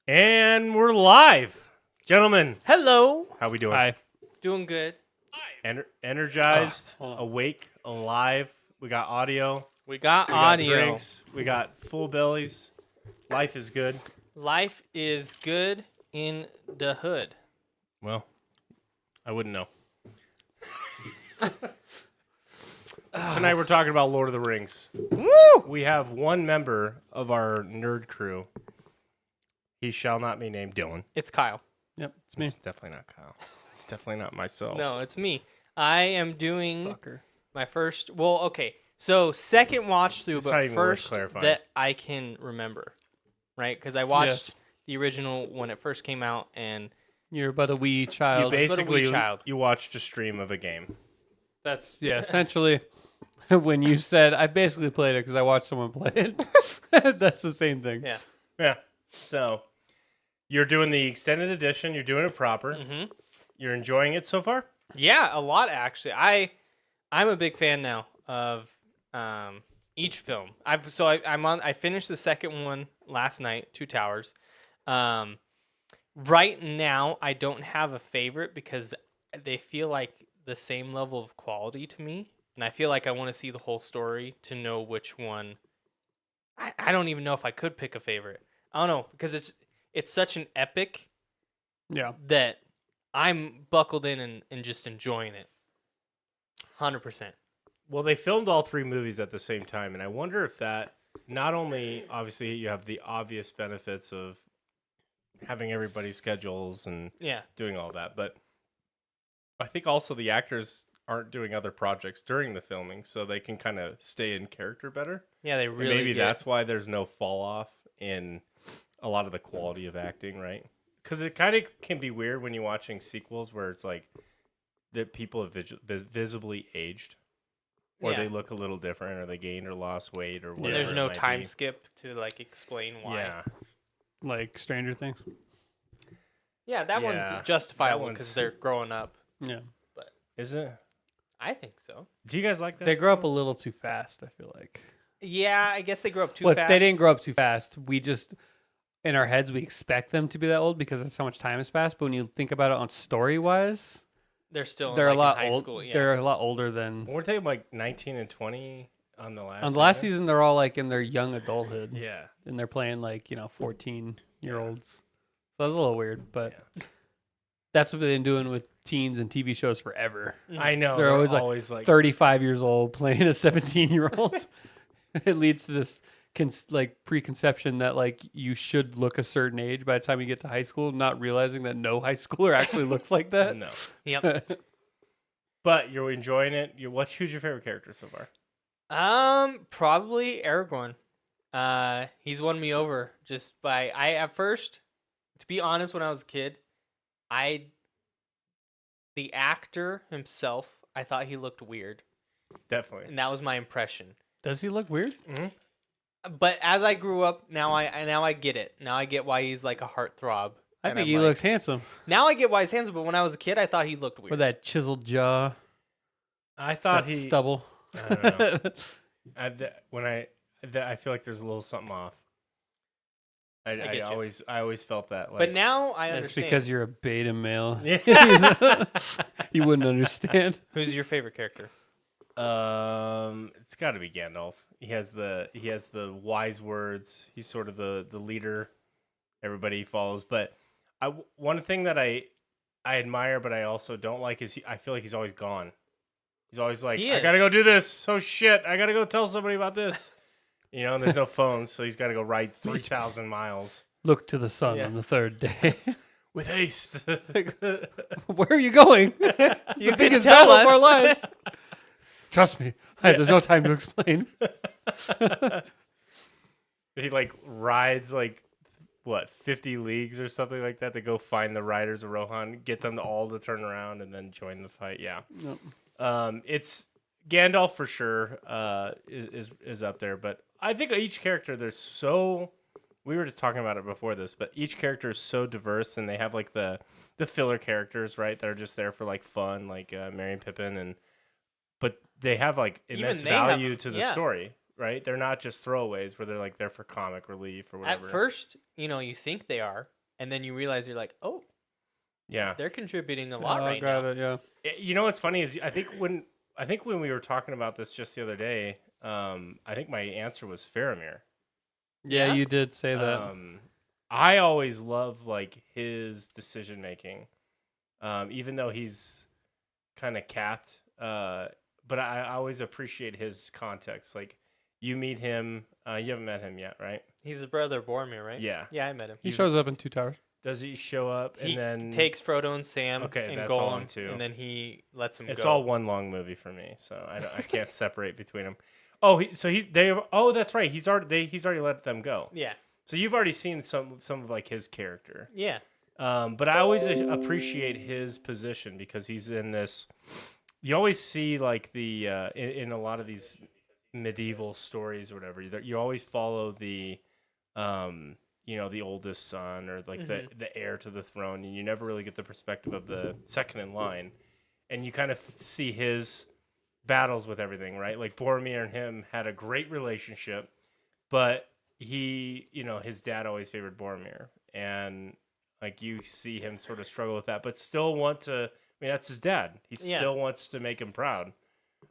And we're live. Gentlemen, Hello. how we doing? Hi. Doing good. Energized, hold on. awake, alive. We got audio. We got We got audio. drinks. We got full bellies. Life is good. Life is good in the hood. Well, I wouldn't know. Tonight we're talking about Lord of the Rings. Woo! We have one member of our nerd crew. He shall not be named Dylan. It's Kyle. Yep, it's me. It's definitely not Kyle. It's definitely not myself. No, it's me. I am doing Fucker. my first. Well, okay. So second watch through, It's not but even worth first clarifying. that I can remember, right? Because I watched Yes. the original when it first came out, and You're but a wee You child. basically child. you watched a stream of a game. That's essentially when you said I basically played it because I watched someone play it. That's the same thing. yeah. Yeah. So you're doing the extended edition. You're doing it proper. hmm You're enjoying it so far. Yeah, a lot actually. I'm a big fan now of each film. I finished the second one last night, Two Towers. Right now I don't have a favorite because they feel like the same level of quality to me, and I feel like I want to see the whole story to know which one. I don't even know if I could pick a favorite. I don't know because it's such an epic Yeah. that I'm buckled in and just enjoying it. 100%. Well, they filmed all three movies at the same time, and I wonder if that not only obviously you have the obvious benefits of having everybody's schedules and Yeah. doing all that, but I think also the actors aren't doing other projects during the filming, so they can kind of stay in character better. Yeah, they And really maybe get that's why there's no fall off in a lot of the quality of acting, right? Because it kind of can be weird when you're watching sequels where it's like that people have visibly aged, or Yeah. they look a little different, or they gained or lost weight, or whatever. And there's it no might time be. skip to like explain why. Yeah, Like Stranger Things. Yeah, that Yeah, one's justifiable that one's- because they're growing up. Yeah. is it? I think so. Do you guys like that? They grow up a sequel? little too fast, I feel like. Yeah, I guess they grow up too Well, fast. they didn't grow up too fast. We just in our heads we expect them to be that old because that's how much time has passed. But when you think about it on story wise, They're still they're like a lot in high old. school. Yeah. They're a lot older than Weren't they like 19 and 20 on the last? on the last season. They're all like in their young adulthood. Yeah, And they're playing like 14-year-olds. So that's a little weird, but that's what they've been doing with teens and TV shows forever. I know. They're always, like, 35 years old playing a 17-year-old. It leads to this preconception that like you should look a certain age by the time you get to high school, not realizing that no high schooler actually looks like that. no. Yep. But you're enjoying it. Who's your favorite character so far? Probably Aragorn. He's won me over just by at first, to be honest, when I was a kid, the actor himself, I thought he looked weird, Definitely. and that was my impression. Does he look weird? But as I grew up, now I get it. Now I get why he's like a heartthrob. I And think I'm he like- looks handsome Now I get why he's handsome, but when I was a kid, I thought he looked weird. with that chiseled jaw, I thought that he. stubble. I don't know. I feel like there's a little something off. I get you. always felt that. Like, But now I That's understand. because you're a beta male. yeah. You wouldn't understand. Who's your favorite character? It's got to be Gandalf. He has the wise words. He's sort of the leader. Everybody follows. But one thing that I admire, but I also don't like is I feel like he's always gone. He's always like, He I is. gotta go do this. Oh shit, I gotta go tell somebody about this. And there's no phones, so he's got to go ride 3,000 miles Look to the sun Yeah. on the third day. with haste. Where are you going? You the biggest tell battle of our us. lives. Trust me, there's no time to explain. He like rides like 50 leagues or something like that to go find the riders of Rohan, get them all to turn around and then join the fight. Yeah. Yep. It's Gandalf for sure. Is up there, but I think each character we were just talking about it before this, but each character is so diverse, and they have like the filler characters, right? They're just there for like fun, like Merry and Pippin, but they have like immense they have- value to the yeah. story, right? They're not just throwaways where they're like there for comic relief or whatever. At first, you think they are, and then you realize you're like, oh, Yeah. they're contributing a lot Oh, right got now. it, yeah. You know what's funny is I think when we were talking about this just the other day, I think my answer was Faramir. Yeah, Yeah? you did say that. I always love like his decision making, even though he's kind of capped. But I always appreciate his context. Like you meet him, you haven't met him yet, right? He's his brother Boromir, right? Yeah. Yeah, I met him. He shows up in Two Towers. Does he show up He and then takes Frodo and Sam Okay, and that's all Gollum, I'm too. and then he lets them It's go. all one long movie for me, so I can't separate between them. Oh, oh, that's right. He's already let them go. Yeah, So you've already seen some of like his character. yeah. But I always appreciate his position because he's in this. You always see like the in a lot of these medieval stories or whatever. You always follow the, the oldest son or like the heir to the throne, and you never really get the perspective of the second in line, and you kind of see his battles with everything, right? Like Boromir and him had a great relationship, but his dad always favored Boromir, and like you see him sort of struggle with that, but still want to. I mean, that's his dad. He still wants to make him proud.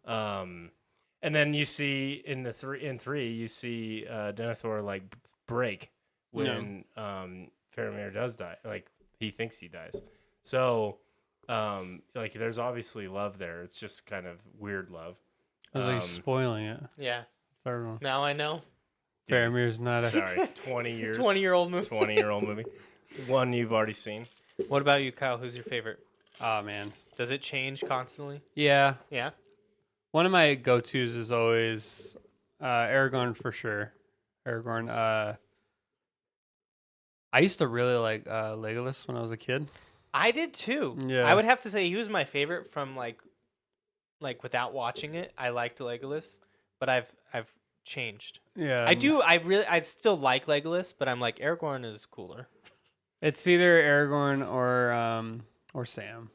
And then you see in three, you see Denethor like break when Faramir does die. Like he thinks he dies. So like there's obviously love there. It's just kind of weird love. I was like spoiling it. Yeah. Third one. Now I know. Faramir's not a. Sorry, 20 years. 20-year-old movie. 20-year-old movie. One you've already seen. What about you, Kyle? Who's your favorite? Oh man. Does it change constantly? Yeah. Yeah. One of my go-tos is always Aragorn for sure. Aragorn. I used to really like Legolas when I was a kid. I did too. Yeah. I would have to say he was my favorite from like without watching it. I liked Legolas, but I've changed. Yeah. I still like Legolas, but I'm like Aragorn is cooler. It's either Aragorn or Sam.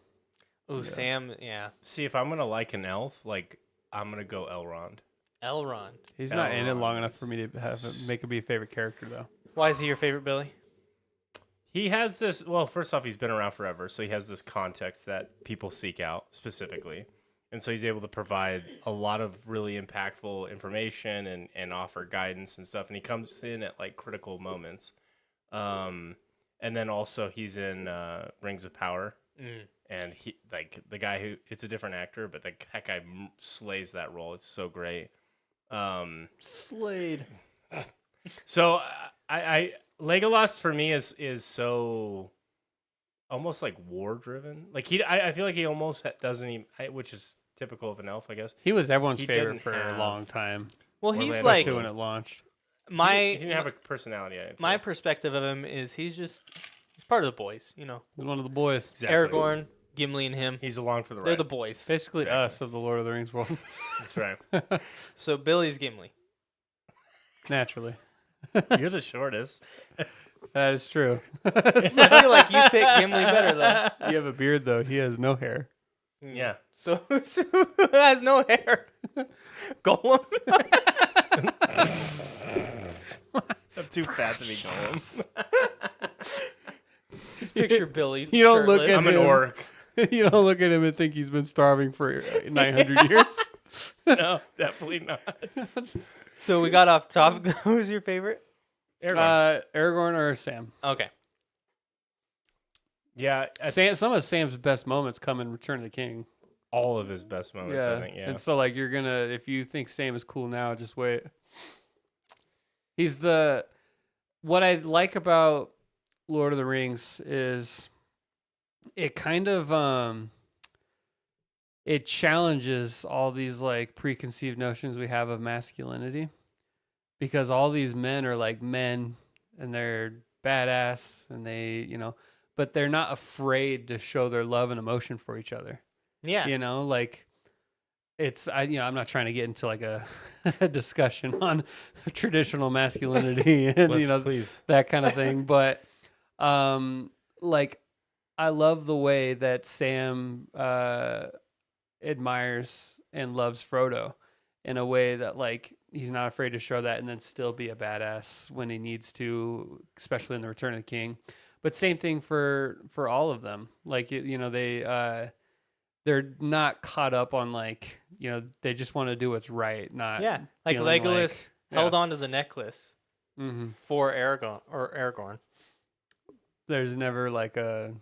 Ooh, Sam, yeah. See, if I'm gonna like an elf, like I'm gonna go Elrond. Elrond. He's not in it long Elrond enough for me to make him be a favorite character though. Why is he your favorite, Billy? He has this. Well, first off, he's been around forever, so he has this context that people seek out specifically, and so he's able to provide a lot of really impactful information and offer guidance and stuff. And he comes in at like critical moments. And then also he's in Rings of Power, and he like the guy who it's a different actor, but that guy slays that role. It's so great. Slade. So I Legolas for me is so almost like war driven. Like I feel like he almost doesn't even, which is typical of an elf, I guess. He was everyone's He favorite didn't for a have- long time. Well, Orlando he's like Especially when it launched. He my didn't have a personality. I my feel. perspective of him is he's part of the boys, you know. He's one of the boys. Exactly. Aragorn, Gimli, and him. He's along for the ride. They're the boys. Basically Exactly. us of the Lord of the Rings world. That's right. So Billy's Gimli. Naturally. You're the shortest. That is true. I feel like you pick Gimli better though. You have a beard though. He has no hair. Yeah. So who has no hair? Gollum. I'm too fat to be Gollum. Just picture Billy. You don't look shirtless. at I'm an him. orc. You don't look at him and think he's been starving for 900 years. No, definitely not. So we got off topic. Who's your favorite? Aragorn or Sam? Okay. Yeah, Some of Sam's best moments come in Return of the King. all of his best moments, I think. Yeah. And so like if you think Sam is cool now, just wait. What I like about Lord of the Rings is it kind of it challenges all these like preconceived notions we have of masculinity, because all these men are like men and they're badass and they, but they're not afraid to show their love and emotion for each other. Yeah. Like I'm not trying to get into like a discussion on traditional masculinity and please. that kind of thing, but like I love the way that Sam admires and loves Frodo in a way that like he's not afraid to show that and then still be a badass when he needs to, especially in the Return of the King. But same thing for all of them. Like they're not caught up on like they just want to do what's right. Not Yeah, like feeling Legolas yeah. held on to the necklace Mhm. for Aragorn. There's never like a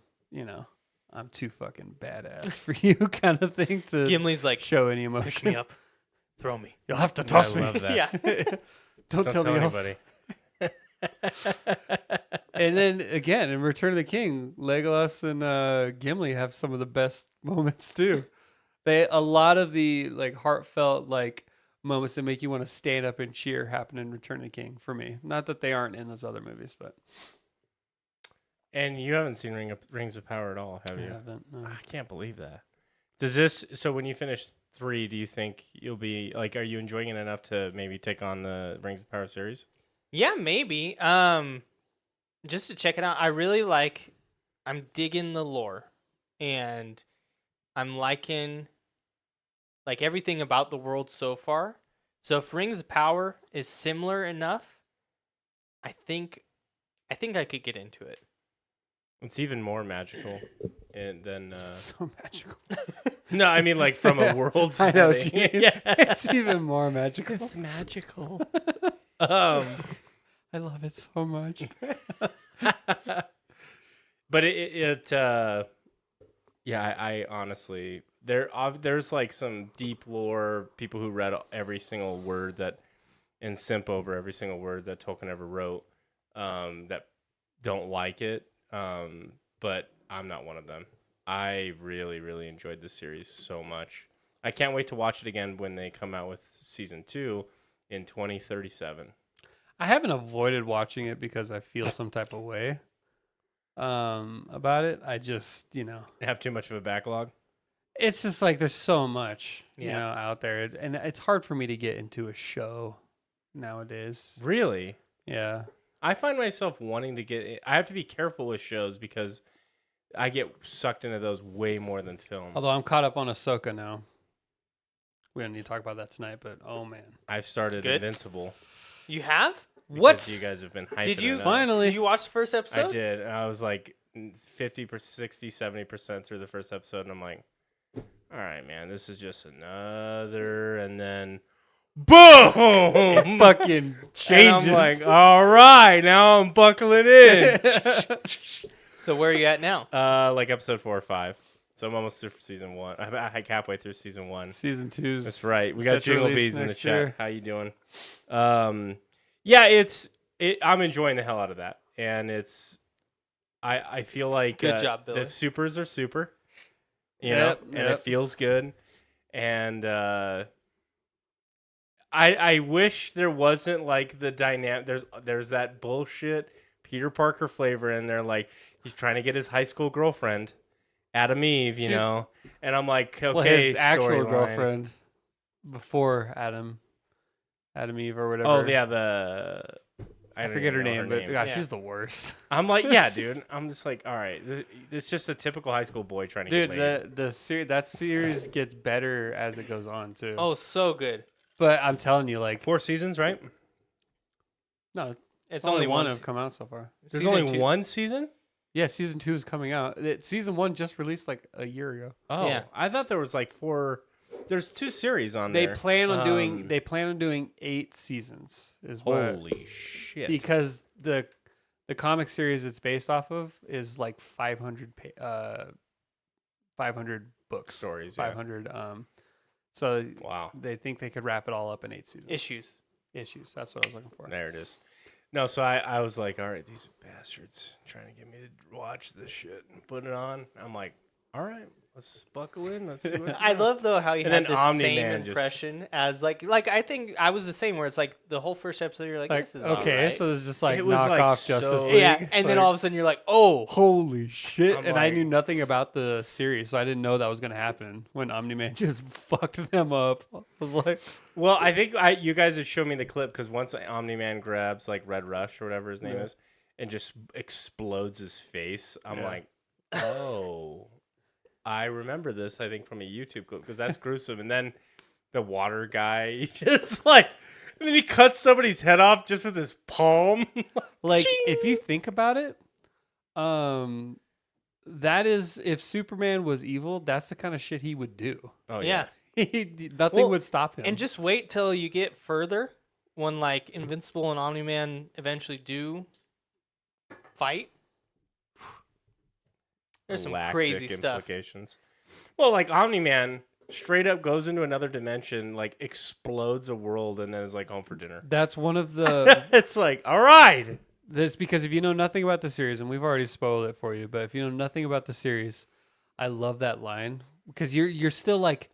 I'm too fucking badass for you kind of thing to Gimli's like, show any pick emotion. me up, throw me. You'll have to I toss me. love that. Yeah. Don't tell the elf. anybody. And then again, in Return of the King, Legolas and Gimli have some of the best moments too. A lot of the like heartfelt like moments that make you want to stand up and cheer happen in Return of the King for me. Not that they aren't in those other movies, but And you haven't seen Rings of Power at all, have I you? haven't. No. I can't believe that. Does this? So when you finish 3, do you think you'll be like? Are you enjoying it enough to maybe take on the Rings of Power series? Yeah, maybe. Just to check it out, I really like. I'm digging the lore, and I'm liking like everything about the world so far. So if Rings of Power is similar enough, I think I could get into it. It's even more magical, than. So magical. No, I mean like from a world. I know what setting. you mean. Yeah. It's even more magical. It's magical. I love it so much. But yeah, I honestly there's like some deep lore people who read every single word that and simp over every single word that Tolkien ever wrote that don't like it, but I'm not one of them. I really, really enjoyed this series so much. I can't wait to watch it again when they come out with season 2 in 2037. I haven't avoided watching it because I feel some type of way about it. I just, Have too much of a backlog. it's just like there's so much, Yeah. out there. And it's hard for me to get into a show nowadays. Really? Yeah. I find myself wanting to get. I have to be careful with shows because I get sucked into those way more than film. Although I'm caught up on Ahsoka now. We don't need to talk about that tonight, but oh man. I've started Good. Invincible. You have? Because you guys have been hyping Did you it up. Finally. Did you watch the first episode? I did. And I was like 50%, 60%, 70% through the first episode, and I'm like, all right, man, this is just another, and then boom, Fucking changes. And I'm like, all right, now I'm buckling in. So where are you at now? Like episode 4 or 5. So I'm almost through season 1. I'm like halfway through season 1. Season 2's That's right. We set got to Jingle release Bees in the next chat. year. How you doing? Yeah, I'm enjoying the hell out of that, and I feel like Good job, Billy. the supers are super, you Yep, know, and yep. it feels good, and I wish there wasn't like the dynamic. There's that bullshit Peter Parker flavor in there, like he's trying to get his high school girlfriend, Adam Eve, you Shoot. know, and I'm like, okay, Well, his actual storyline. girlfriend before Adam Eve or whatever. Oh yeah, I don't forget even her know name, but name. gosh, Yeah. she's the worst. I'm like, yeah, dude. I'm just like, all right, it's just a typical high school boy trying to Dude, get laid. that series gets better as it goes on too. Oh, so good. But I'm telling you, like, 4 seasons, right? no, It's only only one one. have come out so far. There's Season only 2. one season. Yeah, season 2 is coming out. Season 1 just released like a year ago. Oh, Yeah. I thought there was like 4. There's 2 series on They there. plan on doing. Um, They plan on doing 8 seasons. Is what Holy shit! because the comic series it's based off of is like 500 books Stories, yeah. 500 so Wow, they think they could wrap it all up in 8 seasons. Issues. Issues. That's what I was looking for. there it is. No, so I was like, all right, these bastards trying to get me to watch this shit and put it on. I'm like, all right, let's buckle in. Let's see what's I going on. love though how you And had then the Omni-Man same just- impression as like I think I was the same where it's like the whole first episode you're like, Like, this is okay, alright. so it's just like It was, knock like, off Justice so- League. yeah, and then Like, all of a sudden you're like, oh, holy shit! I'm And I like- knew nothing about the series, so I didn't know that was gonna happen when Omni-Man just fucked them up. I was like, Well, I think you guys had shown me the clip because once Omni-Man grabs like Red Rush or whatever his name Yeah. is and just explodes his face, I'm Yeah. like, oh, I remember this, I think, from a YouTube clip because that's gruesome. And then the water guy, he just like, and then he cuts somebody's head off just with his palm. like Ching! if you think about it, That is, if Superman was evil, that's the kind of shit he would do. Oh Yeah. Nothing Well, would stop him. And just wait till you get further when like Invincible and Omni-Man eventually do fight. There's some crazy Galactic stuff. implications. Well, like Omni-Man straight up goes into another dimension, like explodes a world, and then is like home for dinner. that's one of the. It's like, all right. That's because if you know nothing about the series, and we've already spoiled it for you, but if you know nothing about the series, I love that line because you're still like,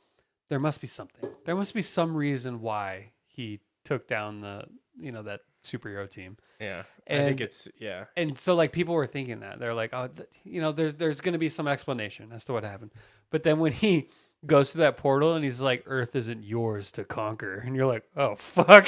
there must be something. There must be some reason why he took down that superhero team. Yeah, I And- think it's And so like people were thinking that they're like, oh, there's going to be some explanation as to what happened. But then when he goes to that portal and he's like, Earth isn't yours to conquer, and you're like, oh fuck,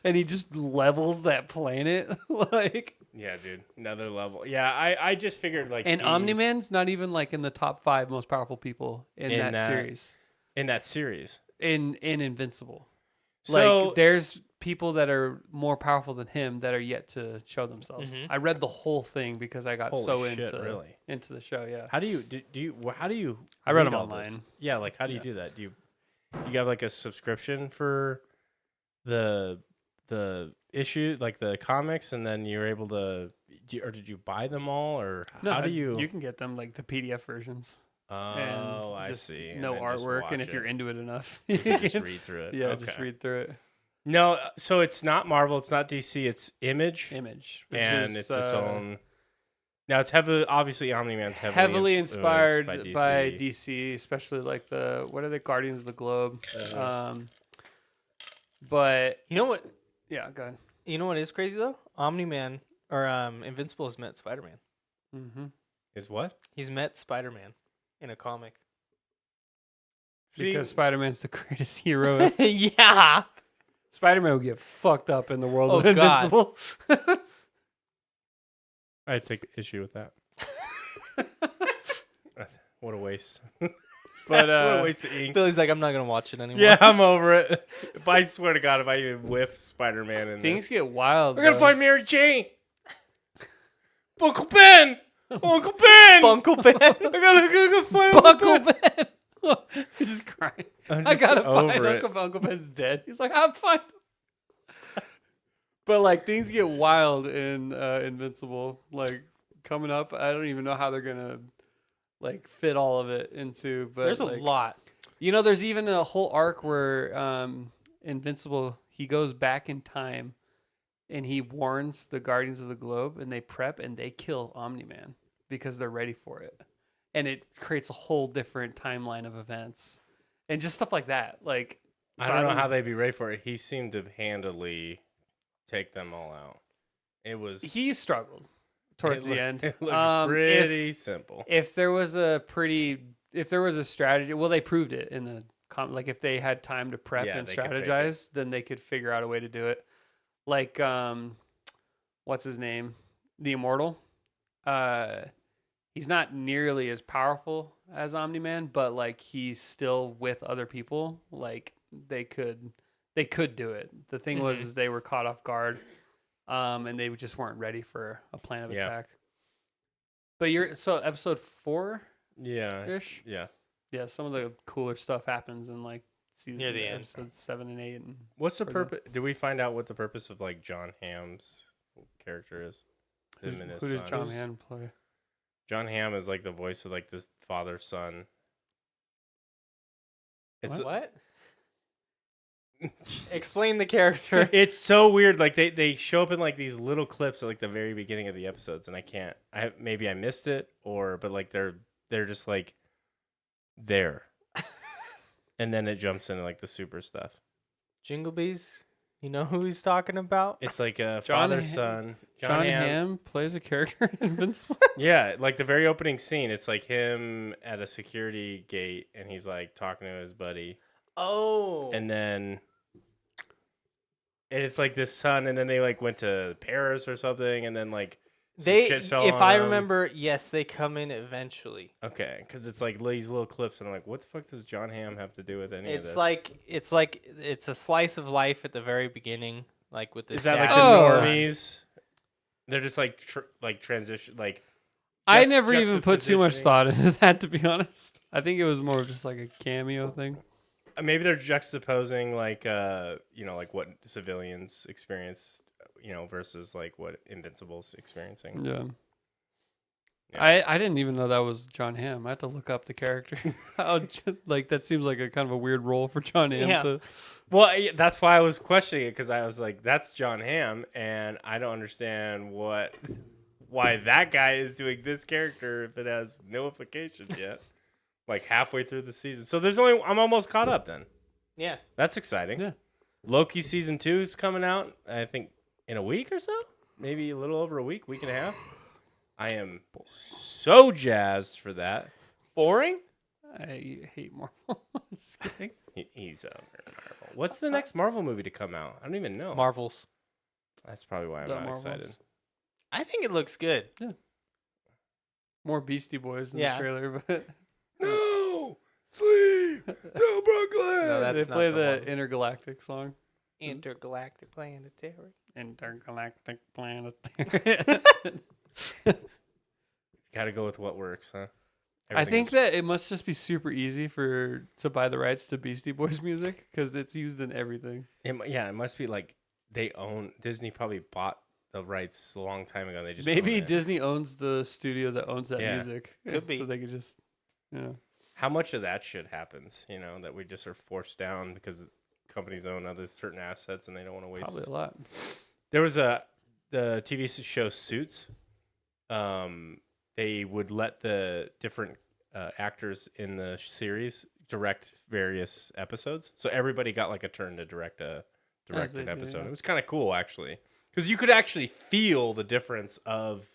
and he just levels that planet like. yeah, dude, another level. Yeah, I just figured like And he- Omni-Man's not even like in the top 5 most powerful people in In that that- series. in that series. In Invincible. So Like there's people that are more powerful than him that are yet to show themselves. Mhm. I read the whole thing because I got Holy so shit, really? into the show, yeah. how do you I read them all this? online. Yeah, like how do you do that? Do you have like a subscription for the issue, like the comics, and then you're able to, or did you buy them all, or how do you? You can get them like the PDF versions. Oh, And I just see. no And then just artwork, and watch if you're it. into it enough, You you can just can- read through it. yeah, Okay. just read through it. No, so it's not Marvel, it's not DC, it's Image, Image, which and is, it's its own. Now it's heavily, obviously, Omni-Man's heavily inspired influenced by DC, especially like what are the Guardians of the Globe? Uh-huh. But You know what? yeah, go ahead. You know what is crazy though? Omni-Man or Invincible has met Spider-Man. Mm-hmm. Is what? He's met Spider-Man in a comic. Because Spider-Man's the greatest hero. Yeah. Spider-Man would get fucked up in the world Oh, of God. Invincible. I take issue with that. What a waste. But What a waste of ink. Billy's like, I'm not gonna watch it anymore. Yeah, I'm over it. If I swear to God, if I even whiff Spider-Man in things this, get wild. we're gonna though. find Mary Jane. Uncle Ben. Uncle Ben. Uncle Ben. I gotta find Uncle Uncle Ben. Ben. He's just crying. I'm I just gotta find over it. Uncle Ben's dead. He's like, I'm fine. But like things get wild in Invincible. Like coming up, I don't even know how they're gonna like fit all of it into. But There's a like, lot. You know, there's even a whole arc where Invincible, he goes back in time and he warns the Guardians of the Globe, and they prep and they kill Omni-Man because they're ready for it. And it creates a whole different timeline of events and just stuff like that. Like, I so don't know how they'd be ready for it. He seemed to handily take them all out. It was he struggled towards it the looked- end. It looked If- pretty simple. If there was a strategy, well, they proved it in the like if they had time to prep Yeah, and they could fake it. strategize, then they could figure out a way to do it. Like, what's his name? The Immortal. He's not nearly as powerful as Omni-Man, but like he's still with other people. Like they could do it. The thing was, is they were caught off guard, and they just weren't ready for a plan of Yeah. attack. But so episode 4 Yeah. ish. Yeah. Yeah, some of the cooler stuff happens in like season Near the end. episodes 7 and 8. And What's the For the- purpose? Do we find out what the purpose of like John Hamm's character is? who Him and his does son. John Hamm play? John Hamm is like the voice of like this father son. It's What? Explain the character. it's so weird. Like they show up in like these little clips at like the very beginning of the episodes, and maybe I missed it, but like they're just like there, and then it jumps into like the super stuff. Jinglebees. You know who he's talking about? It's like a John father Hamm- son. John Hamm plays a character in Invincible. Yeah, like the very opening scene, it's like him at a security gate, and he's like talking to his buddy, Oh. and then it's like this son, and then they like went to Paris or something, and then like some shit fell if on I them. remember, yes, they come in eventually. Okay, because it's like these little clips, and I'm like, what the fuck does John Hamm have to do with any of It's this? like it's a slice of life at the very beginning, like with this. Is that like dad the Oh. and son. normies? They're just like transition, like I never even put too much juxtapositioning. thought into that, to be honest. I think it was more of just like a cameo thing. Maybe they're juxtaposing like like what civilians experience, versus like what Invincible's experiencing. Yeah. Yeah. I didn't even know that was John Hamm. I had to look up the character. That seems like a kind of a weird role for John Hamm Yeah. to. Well, that's why I was questioning it, because I was like, that's John Hamm, and I don't understand why that guy is doing this character if it has no implications yet. Like halfway through the season, so I'm almost caught up then. Yeah. That's exciting. Yeah. Loki season 2 is coming out, I think, in a week or so, maybe a little over a week and a half. I am so jazzed for that. Boring? I hate Marvel. Just kidding. He's Marvel. What's the next Marvel movie to come out? I don't even know. Marvels. That's probably why I'm The not Marvels. excited. I think it looks good. More Beastie Boys in Yeah. the trailer, but No, sleep to Brooklyn. No, that's they not play the the one. Intergalactic song. Intergalactic planetary. Intergalactic planetary. Got to go with what works, huh? I think that it must just be super easy to buy the rights to Beastie Boys music because it's used in everything. it must be like Disney probably bought the rights a long time ago. And they just Maybe own it. Disney owns the studio that owns that Yeah. music. Could be. So they could just, How much of that shit happens? That we just are forced down because companies own other certain assets and they don't want to waste. probably a lot. There was the TV show Suits. They would let the different actors in the series direct various episodes, so everybody got like a turn to direct they an do, episode. yeah. It was kind of cool actually, because you could actually feel the difference of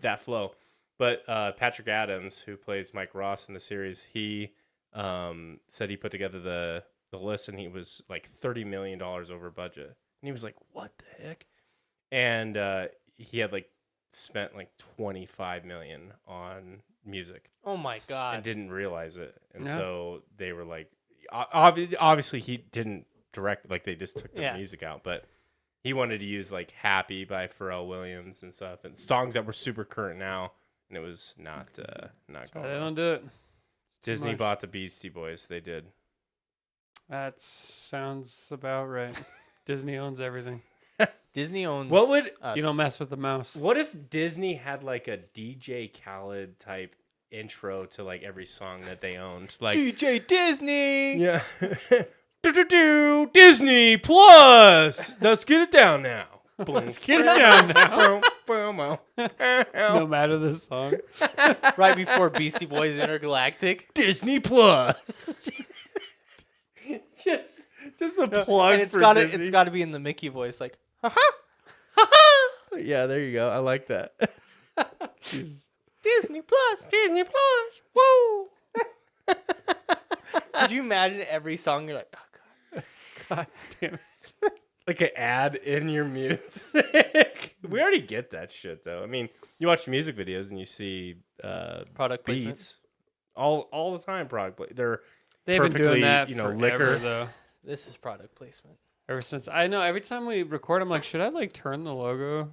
that flow. But Patrick Adams, who plays Mike Ross in the series, he said he put together the list and he was like $30 million over budget, and he was like, "What the heck?" And he had like spent like 25 million on music Oh my and god. didn't realize it, and Yeah. so they were like, obviously he didn't direct, like they just took the Yeah. music out, but he wanted to use like "Happy" by Pharrell Williams and stuff, and songs that were super current now, and it was not So going they on. don't do it. Disney much. bought the Beastie Boys. They did. That sounds about right. Disney owns everything. Disney owns What would- us. You don't mess with the mouse. What if Disney had like a DJ Khaled type intro to like every song that they owned? Like, DJ Disney. yeah. Disney Plus. Let's get it down now. Let's get it down now. No matter the song. Right before Beastie Boys Intergalactic. Disney Plus. just a plug And it's for gotta Disney. it's gotta be in the Mickey voice, like Yeah, there you go. I like that. Jesus. Disney Plus. Disney Plus. Woo. Could you imagine every song you're like, oh god. God damn it. Like an ad in your music. We already get that shit though. I mean, you watch music videos and you see Product placement. beats all the time. They're They've been perfectly, doing that forever, liquor though. This is product placement. Ever since I know every time we record, I'm like, should I like turn the logo?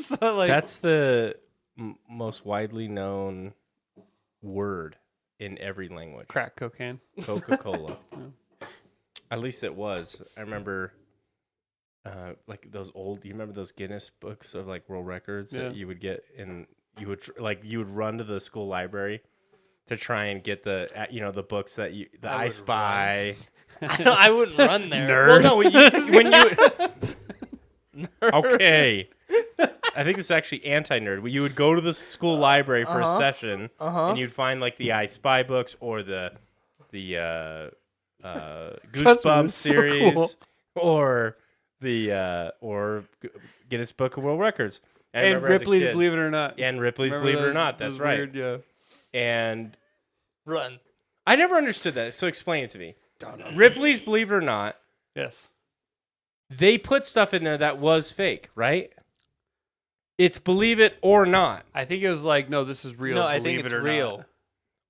So like That's the most widely known word in every language. crack cocaine. Coca-Cola. At least it was. I remember like those old, you remember those Guinness books of like world records Yeah. that you would get, and you would you would run to the school library to try and get the the books that I I would Spy. I wouldn't run there. Nerd. Well, no, when you okay. I think it's actually anti-nerd. You would go to the school library for a session, Uh-huh. and you'd find like the I Spy books or the Trust me, Goosebumps this is so series cool. or the Guinness Book of World Records. I And remember as a Ripley's kid- Believe It or Not. and Ripley's Remember Believe It or those- Not. That's those right. weird, yeah. And Run. I never understood that. So explain it to me. Ripley's Believe It or Not. Yes. They put stuff in there that was fake, right? It's Believe It or Not. I think it was like, no, this is real. No, I Believe think it it's or real. Not.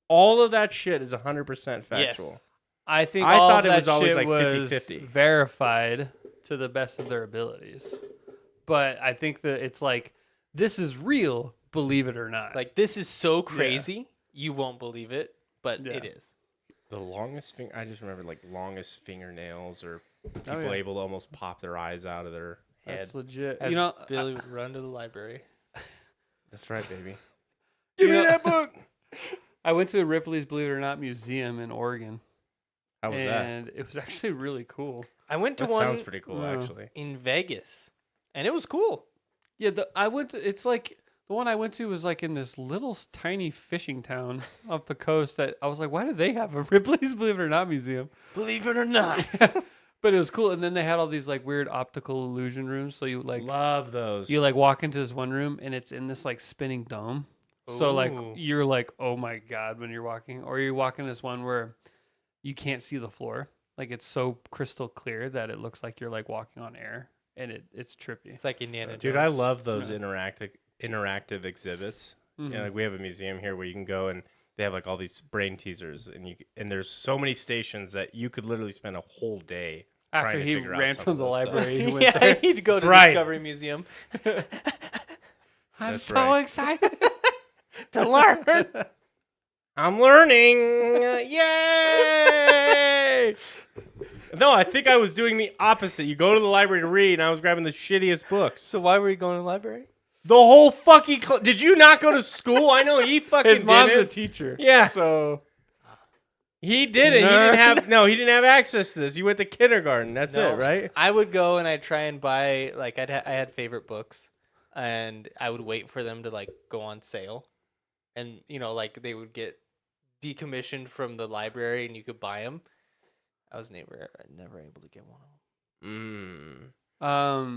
All of that shit is 100% factual. Yes. I think I all thought of it that was always shit like was 50-50. verified to the best of their abilities. But I think that it's like, this is real. believe it or not. Like, this is so crazy, you won't believe it, but Yeah. it is. The longest finger. I just remember like longest fingernails, or people yeah. able to almost pop their eyes out of their head. That's legit. As You know, Billy would run to the library. That's right, baby. Give me that book. I went to Ripley's Believe It or Not museum in Oregon, How was that? and it was actually really cool. I went to That one sounds pretty cool, Yeah. actually. in Vegas, and it was cool. Yeah, I went to. It's like the one I went to was like in this little tiny fishing town off the coast. That I was like, why do they have a Ripley's Believe It or Not museum? Believe it or not. But it was cool, and then they had all these like weird optical illusion rooms. So you like Love those. you like walk into this one room, and it's in this like spinning dome. So like Ooh. you're like, oh my god, when you're walking, or you walk in this one where you can't see the floor. Like it's so crystal clear that it looks like you're like walking on air, and it's trippy. It's like Indiana Jones. Dude, I love those Yeah. interactive exhibits. Mhm. Yeah, like we have a museum here where you can go and they have like all these brain teasers, and there's so many stations that you could literally spend a whole day After trying to he figure out ran some from of the those stuff. library, he went yeah, there. he'd go That's to right. Discovery Museum I'm That's so right. excited. to learn. I'm learning. Yay! No, I think I was doing the opposite. You go to the library to read, and I was grabbing the shittiest books. So why were you going to the library? The whole fucking. Did you not go to school? I know he fucking His mom's did a it. teacher. Yeah. So He did it. He Nerd. didn't have. No, he didn't have access to this. He went to kindergarten. That's No. it, right? I would go and I'd try and buy like I had favorite books, and I would wait for them to like go on sale, and like they would get decommissioned from the library and you could buy them. I was never able to get one of them.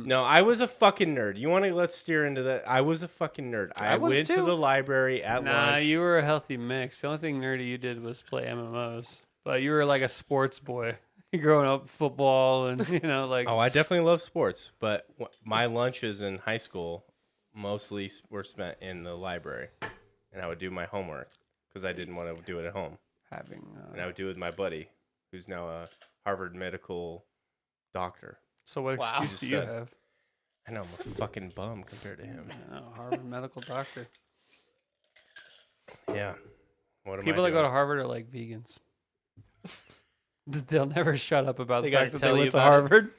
No, I was a fucking nerd. You want to let's steer into that? I was a fucking nerd. I was went to too. the library at nah, lunch. you were a healthy mix. The only thing nerdy you did was play MMOs, but you were like a sports boy. Growing up, football and like Oh, I definitely love sports, but my lunches in high school mostly were spent in the library, and I would do my homework because I didn't want to do it at home, having. and I would do it with my buddy, who's now a Harvard medical doctor. So what Wow. excuse do you Stud. have? I know I'm a fucking bum compared to him. Harvard medical doctor. Yeah. What am People I that go to doing? Harvard are like vegans. They'll never shut up about They the gotta fact that they tell you went to about it. Harvard.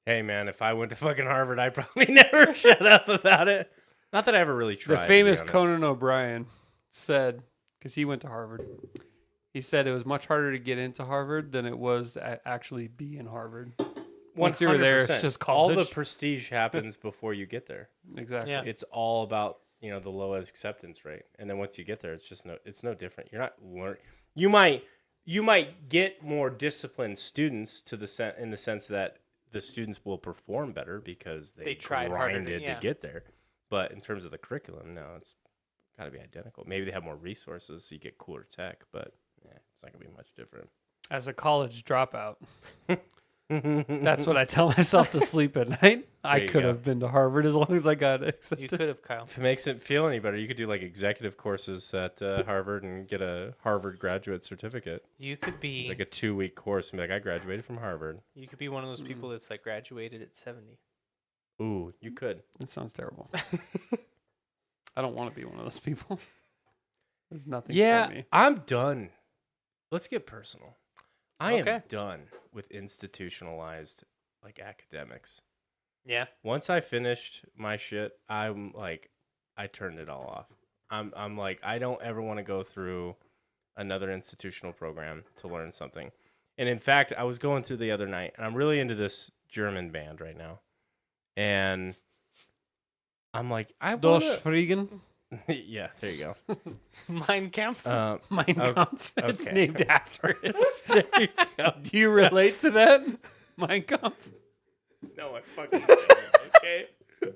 Hey man, if I went to fucking Harvard, I'd probably never shut up about it. Not that I ever really tried. The to be famous honest. Conan O'Brien said, because he went to Harvard, he said it was much harder to get into Harvard than it was actually be in Harvard. Once you were there, it's 100%. just all the college. prestige happens before you get there. Exactly. Yeah. It's all about the low acceptance rate, and then once you get there, it's no different. You're not learning. You might get more disciplined students in the sense that the students will perform better because they tried harder to- grinded yeah. to get there. But in terms of the curriculum, no, it's got to be identical. Maybe they have more resources, so you get cooler tech, but it's not gonna be much different. As a college dropout, that's what I tell myself to sleep at night. I you could go. have been to Harvard as long as I got You accepted. could have, Kyle. If it makes it feel any better, you could do like executive courses at Harvard and get a Harvard graduate certificate, You could be like a 2-week course, and be like, I graduated from Harvard. you could be one of those people that's like graduated at 70. Ooh, you could. That sounds terrible. I don't want to be one of those people. There's nothing for Yeah, me. I'm done. Let's get personal. I am Okay. done with institutionalized like academics. Yeah. Once I finished my shit, I'm like, I turned it all off. I'm like, I don't ever want to go through another institutional program to learn something. And in fact, I was going through the other night, and I'm really into this German band right now. And I'm like, I Dos wanna... Frieden, yeah, there you go. Mein Kampf. Mein Kampf. It's okay. named after it. There you go. Do you relate to that? Mein Kampf. No, I fucking don't, okay?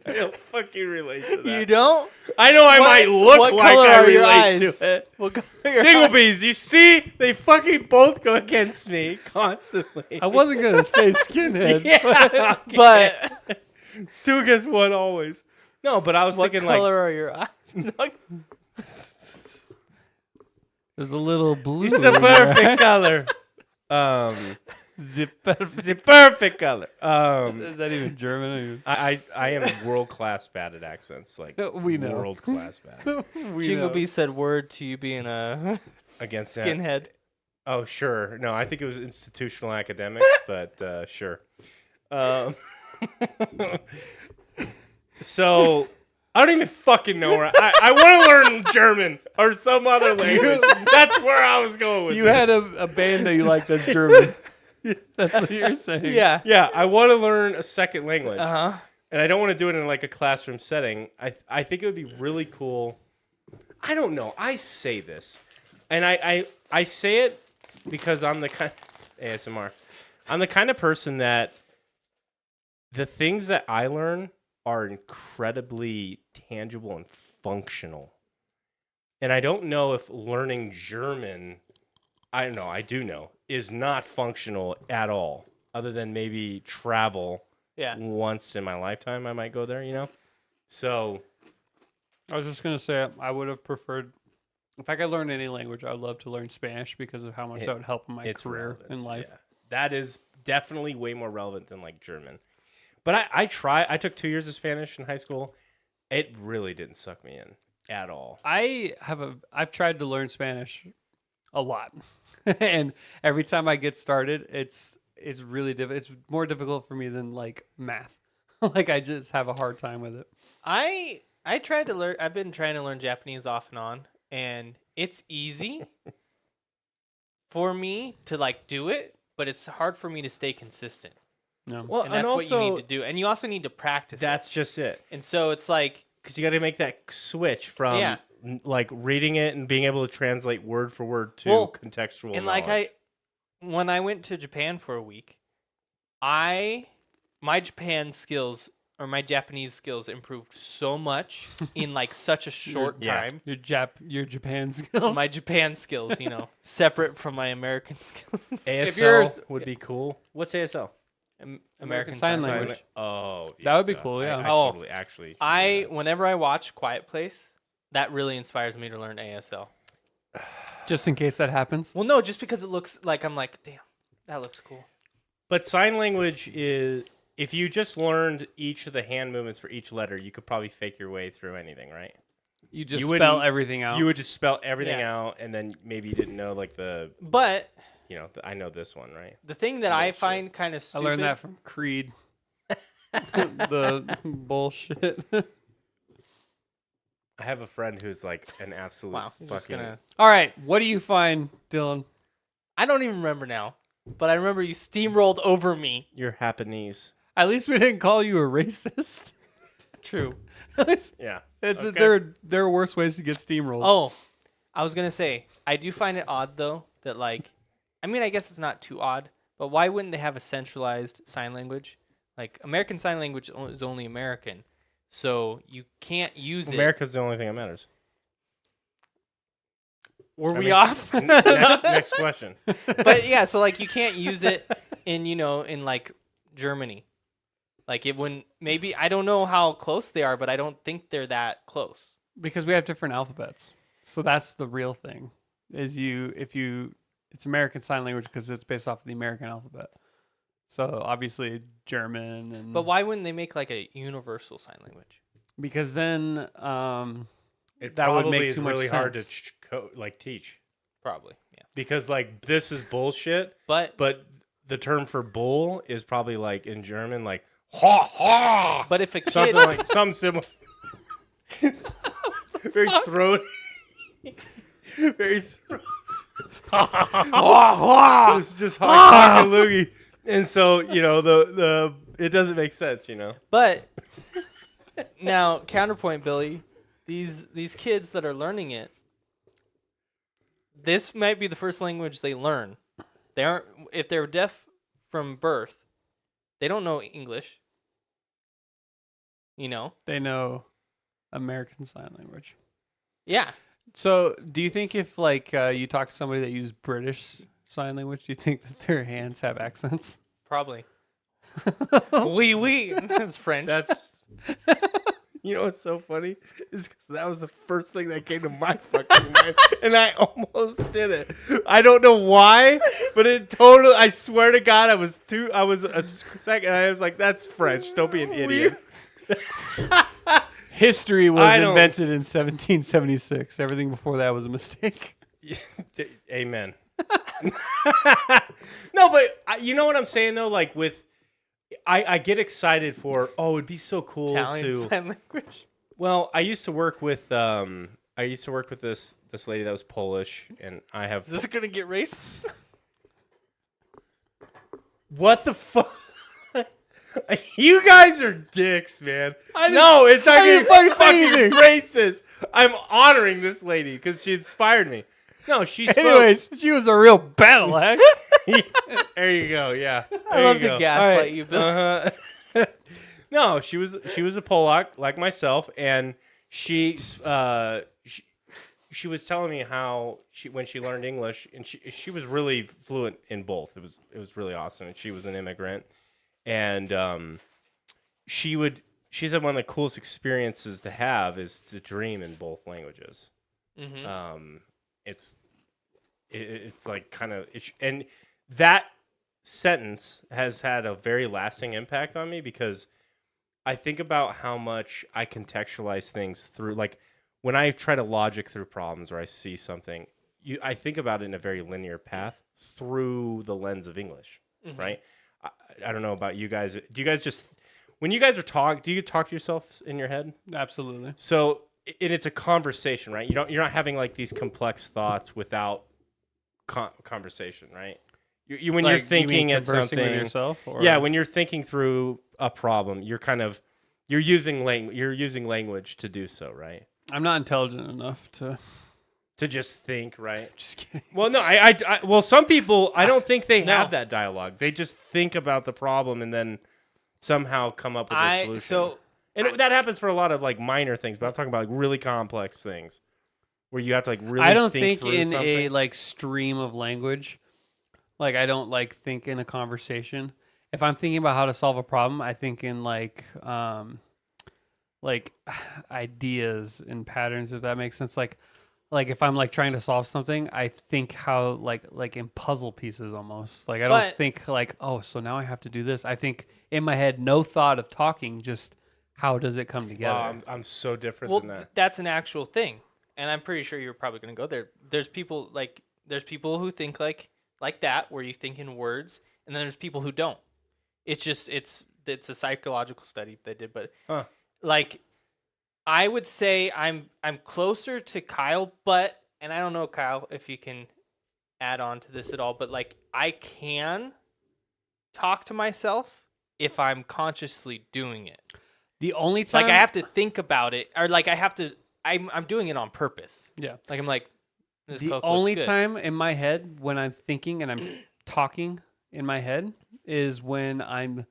I don't fucking relate to that. You don't? I know I might look what like color I are your relate eyes? to it. What color are your Jigglebees, you see? They fucking both go against me constantly. I wasn't going to say skinhead. Yeah, But it's 2 against 1 always. No, but I was what thinking color are your eyes? There's a little blue. it's the in there. perfect color. The perfect color. Is that even German? I am world class bad at accents. Like We know. world class bad Jingleby said word to you being a against that. skinhead. Oh sure, no, I think it was institutional academics, but sure. So I don't even fucking know where I want to learn German or some other language. That's where I was going with You this. had a band that you liked that's German. That's what you're saying. Yeah. Yeah, I want to learn a second language. Uh huh. And I don't want to do it in like a classroom setting. I think it would be really cool. I don't know. I say this, and I say it because I'm the kind ASMR. I'm the kind of person that the things that I learn are incredibly tangible and functional. And I don't know if learning German, I don't know, I do know, is not functional at all, other than maybe travel. Yeah. Once in my lifetime, I might go there, you know? So, I was just gonna say I would have preferred if I could learn any language. I would love to learn Spanish because of how much that would help in my it's career relevant, in life. yeah. That is definitely way more relevant than like German. But I took 2 years of Spanish in high school. It really didn't suck me in at all. I've tried to learn Spanish a lot, and every time I get started, it's really it's more difficult for me than like math. Like I just have a hard time with it. I tried to learn. I've been trying to learn Japanese off and on, and it's easy for me to like do it, but it's hard for me to stay consistent. No. Well, And that's what you need to do, and you also need to practice. That's just it. and so it's like Because you got to make that switch from Yeah. like reading it and being able to translate word for word to Well, contextual and knowledge. like when I went to Japan for a week, my Japan skills or my Japanese skills improved so much in like such a short Yeah. time. Your Japan skills. My Japan skills, separate from my American skills. ASL would be cool. What's ASL? American Sign Sign Language. Language. Oh, That would be duh. cool, yeah. I Oh, totally actually. Whenever I watch Quiet Place, that really inspires me to learn ASL. Just in case that happens. Well, no, just because it looks like I'm like, damn, that looks cool. But sign language is if you just learned each of the hand movements for each letter, you could probably fake your way through anything, right? You just You spell wouldn't- everything out. You would just spell everything Yeah. out, and then maybe you didn't know like the But I know this one, right? the thing that I Bullshit. find kind of I stupid. learned that from Creed. The bullshit. I have a friend who's like an absolute Wow, I'm just fucking. gonna. All right, what do you find, Dylan? I don't even remember now, but I remember you steamrolled over me. Your Japanese. At least we didn't call you a racist. True. At least Yeah. it's Okay. there are worse ways to get steamrolled. Oh, I was gonna say I do find it odd though that like, I mean I guess it's not too odd, but why wouldn't they have a centralized sign language? Like American Sign Language is only American, so you can't use it. America's the only thing that matters. Were I we mean, off? next question. But yeah, so like you can't use it in in like Germany. Like it wouldn't. Maybe I don't know how close they are, but I don't think they're that close. Because we have different alphabets. So that's the real thing. It's American Sign Language because it's based off of the American alphabet. So obviously German and But why wouldn't they make like a universal sign language? because then It that would probably make is too much really hard to sense. teach Probably, yeah. because like this is bullshit, But the term for bull is probably like in German like ha ha. if a kid, Something like some similar. Very throaty. Very throaty. It's just hot loogie. And so, the it doesn't make sense, but now counterpoint, Billy, these kids that are learning it, this might be the first language they learn. They aren't if they're deaf from birth, they don't know English. they know American Sign Language. Yeah. So do you think if like you talk to somebody that uses British Sign Language, do you think that their hands have accents? Probably. Oui, oui. That's French. That's You know what's so funny? Is because that was the first thing that came to my fucking mind, and I almost did it. I don't know why, but it totally. I swear to God, I was a second. I was like, "That's French. Don't be an idiot." History was I don't- invented in 1776. Everything before that was a mistake. Amen. No, but you know what I'm saying though. Like with, I get excited for. Oh, it'd be so cool Italian to. sign language. Well, I used to work with this lady that was Polish, and I have. Is this gonna get racist? What the fuck? You guys are dicks, man. No, it's not didn't getting fucking say fucking racist. I'm honoring this lady because she inspired me. No, she spoke. Anyways, she was a real battle axe. There you go. Yeah, I There love you to go. gaslight Alright. you, Bill. Uh-huh. No, she was a Polak like myself, and she was telling me how when she learned English, and she was really fluent in both. It was really awesome, and she was an immigrant, and she said one of the coolest experiences to have is to dream in both languages. Mm-hmm. It's like kind of and that sentence has had a very lasting impact on me because I think about how much I contextualize things through, like when I try to logic through problems or I see something, I think about it in a very linear path through the lens of English, right? I don't know about you guys. Do you guys just, when you guys are do you talk to yourself in your head? Absolutely. So it's a conversation, right? You're not having like these complex thoughts without conversation, right? When you're thinking at conversing something with yourself, or? yeah, when you're thinking through a problem, you're using language to do so, right? I'm not intelligent enough to. To just think, right? Just kidding. Well, no, well, some people, I don't think they No. have that dialogue. They just think about the problem and then somehow come up with a solution. That happens for a lot of like minor things, but I'm talking about like really complex things where you have to like really. I don't think through in something. a like stream of language. Like I don't like think in a conversation. If I'm thinking about how to solve a problem, I think in like ideas and patterns, if that makes sense. Like if I'm like trying to solve something, I think how like in puzzle pieces almost. Like I don't But- think like, oh, so now I have to do this. I think in my head, no thought of talking, just how does it come together? Wow, I'm so different Well, than that. that's an actual thing, and I'm pretty sure you're probably going to go there. There's people who think like that, where you think in words, and then there's people who don't. It's just it's a psychological study they did, but Huh. like I would say I'm closer to Kyle, and I don't know, Kyle, if you can add on to this at all, but like I can talk to myself if I'm consciously doing it. The only time Like I have to think about it, or like I'm doing it on purpose. yeah. Like I'm like, this The Coke looks only good. time in my head when I'm thinking and I'm talking in my head is when I'm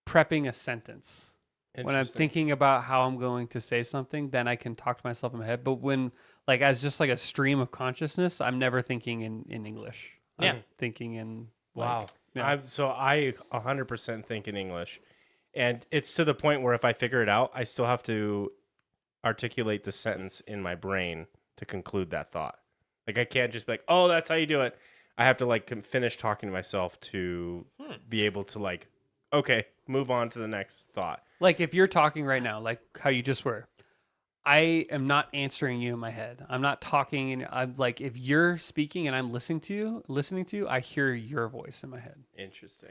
prepping a sentence. When I'm Interesting. thinking about how I'm going to say something, then I can talk to myself in my head. But when like as just like a stream of consciousness, I'm never thinking in English. Yeah. I'm thinking in Wow. yeah. I 100% think in English. And it's to the point where if I figure it out, I still have to articulate the sentence in my brain to conclude that thought. Like I can't just be like, oh, that's how you do it. I have to like finish talking to myself to be able to like, okay, move on to the next thought. Like if you're talking right now, like how you just were, I am not answering you in my head. I'm not talking, and I'm like if you're speaking and I'm listening to you, I hear your voice in my head. Interesting.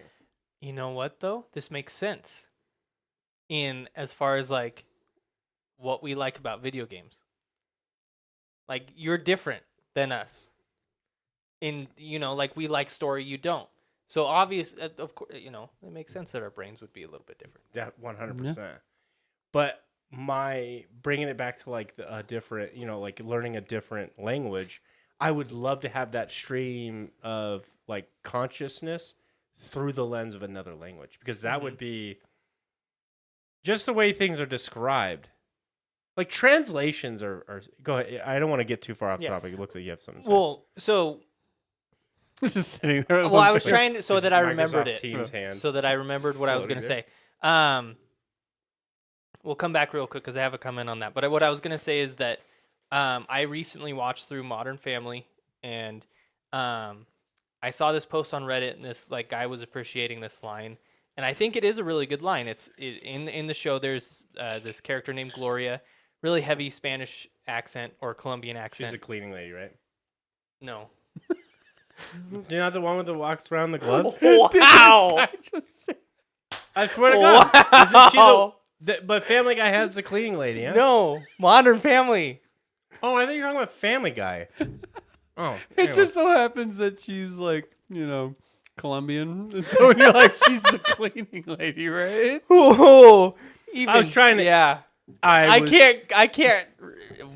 You know what though? This makes sense. In as far as like what we like about video games. Like you're different than us. In like we like story, you don't. So obvious, of course, it makes sense that our brains would be a little bit different. Yeah, 100%. But my bringing it back to like a different, like learning a different language, I would love to have that stream of like consciousness through the lens of another language because that would be just the way things are described. Like translations are go ahead. I don't want to get too far off topic. It looks like you have something to say. Well, so Just sitting there. with well, one I was finger. trying to so This that I remembered Microsoft it. Teams hand. So that I remembered what I was going to floating say. we'll come back real quick because I have a comment on that. But what I was gonna say is that I recently watched through Modern Family, and I saw this post on Reddit, and this like guy was appreciating this line, and I think it is a really good line. In the show. There's this character named Gloria, really heavy Spanish accent or Colombian accent. She's a cleaning lady, right? No. You're not the one with the walks around the glove? Wow. I swear to God. Isn't she but Family Guy has the cleaning lady, huh? No, Modern Family. Oh, I think you're talking about Family Guy. Oh, It anyway. just so happens that she's like, Colombian. And so you're like, she's the cleaning lady, right? Whoa. I was trying to. Yeah. I can't.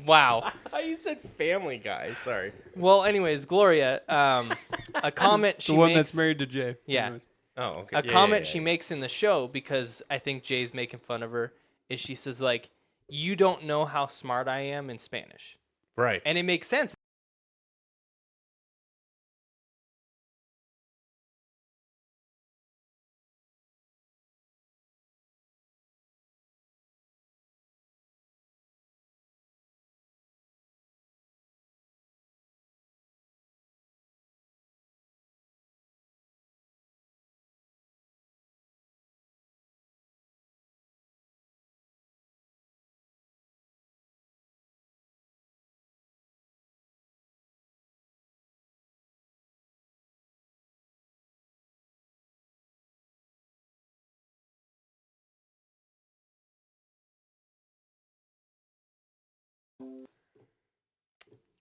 Wow. You said Family Guy. Sorry. Well, anyways, Gloria, a comment she The one makes, that's married to Jay. Yeah. Anyways. Oh, okay. a comment she makes in the show, because I think Jay's making fun of her, is she says like, "You don't know how smart I am" in Spanish, Right. and it makes sense.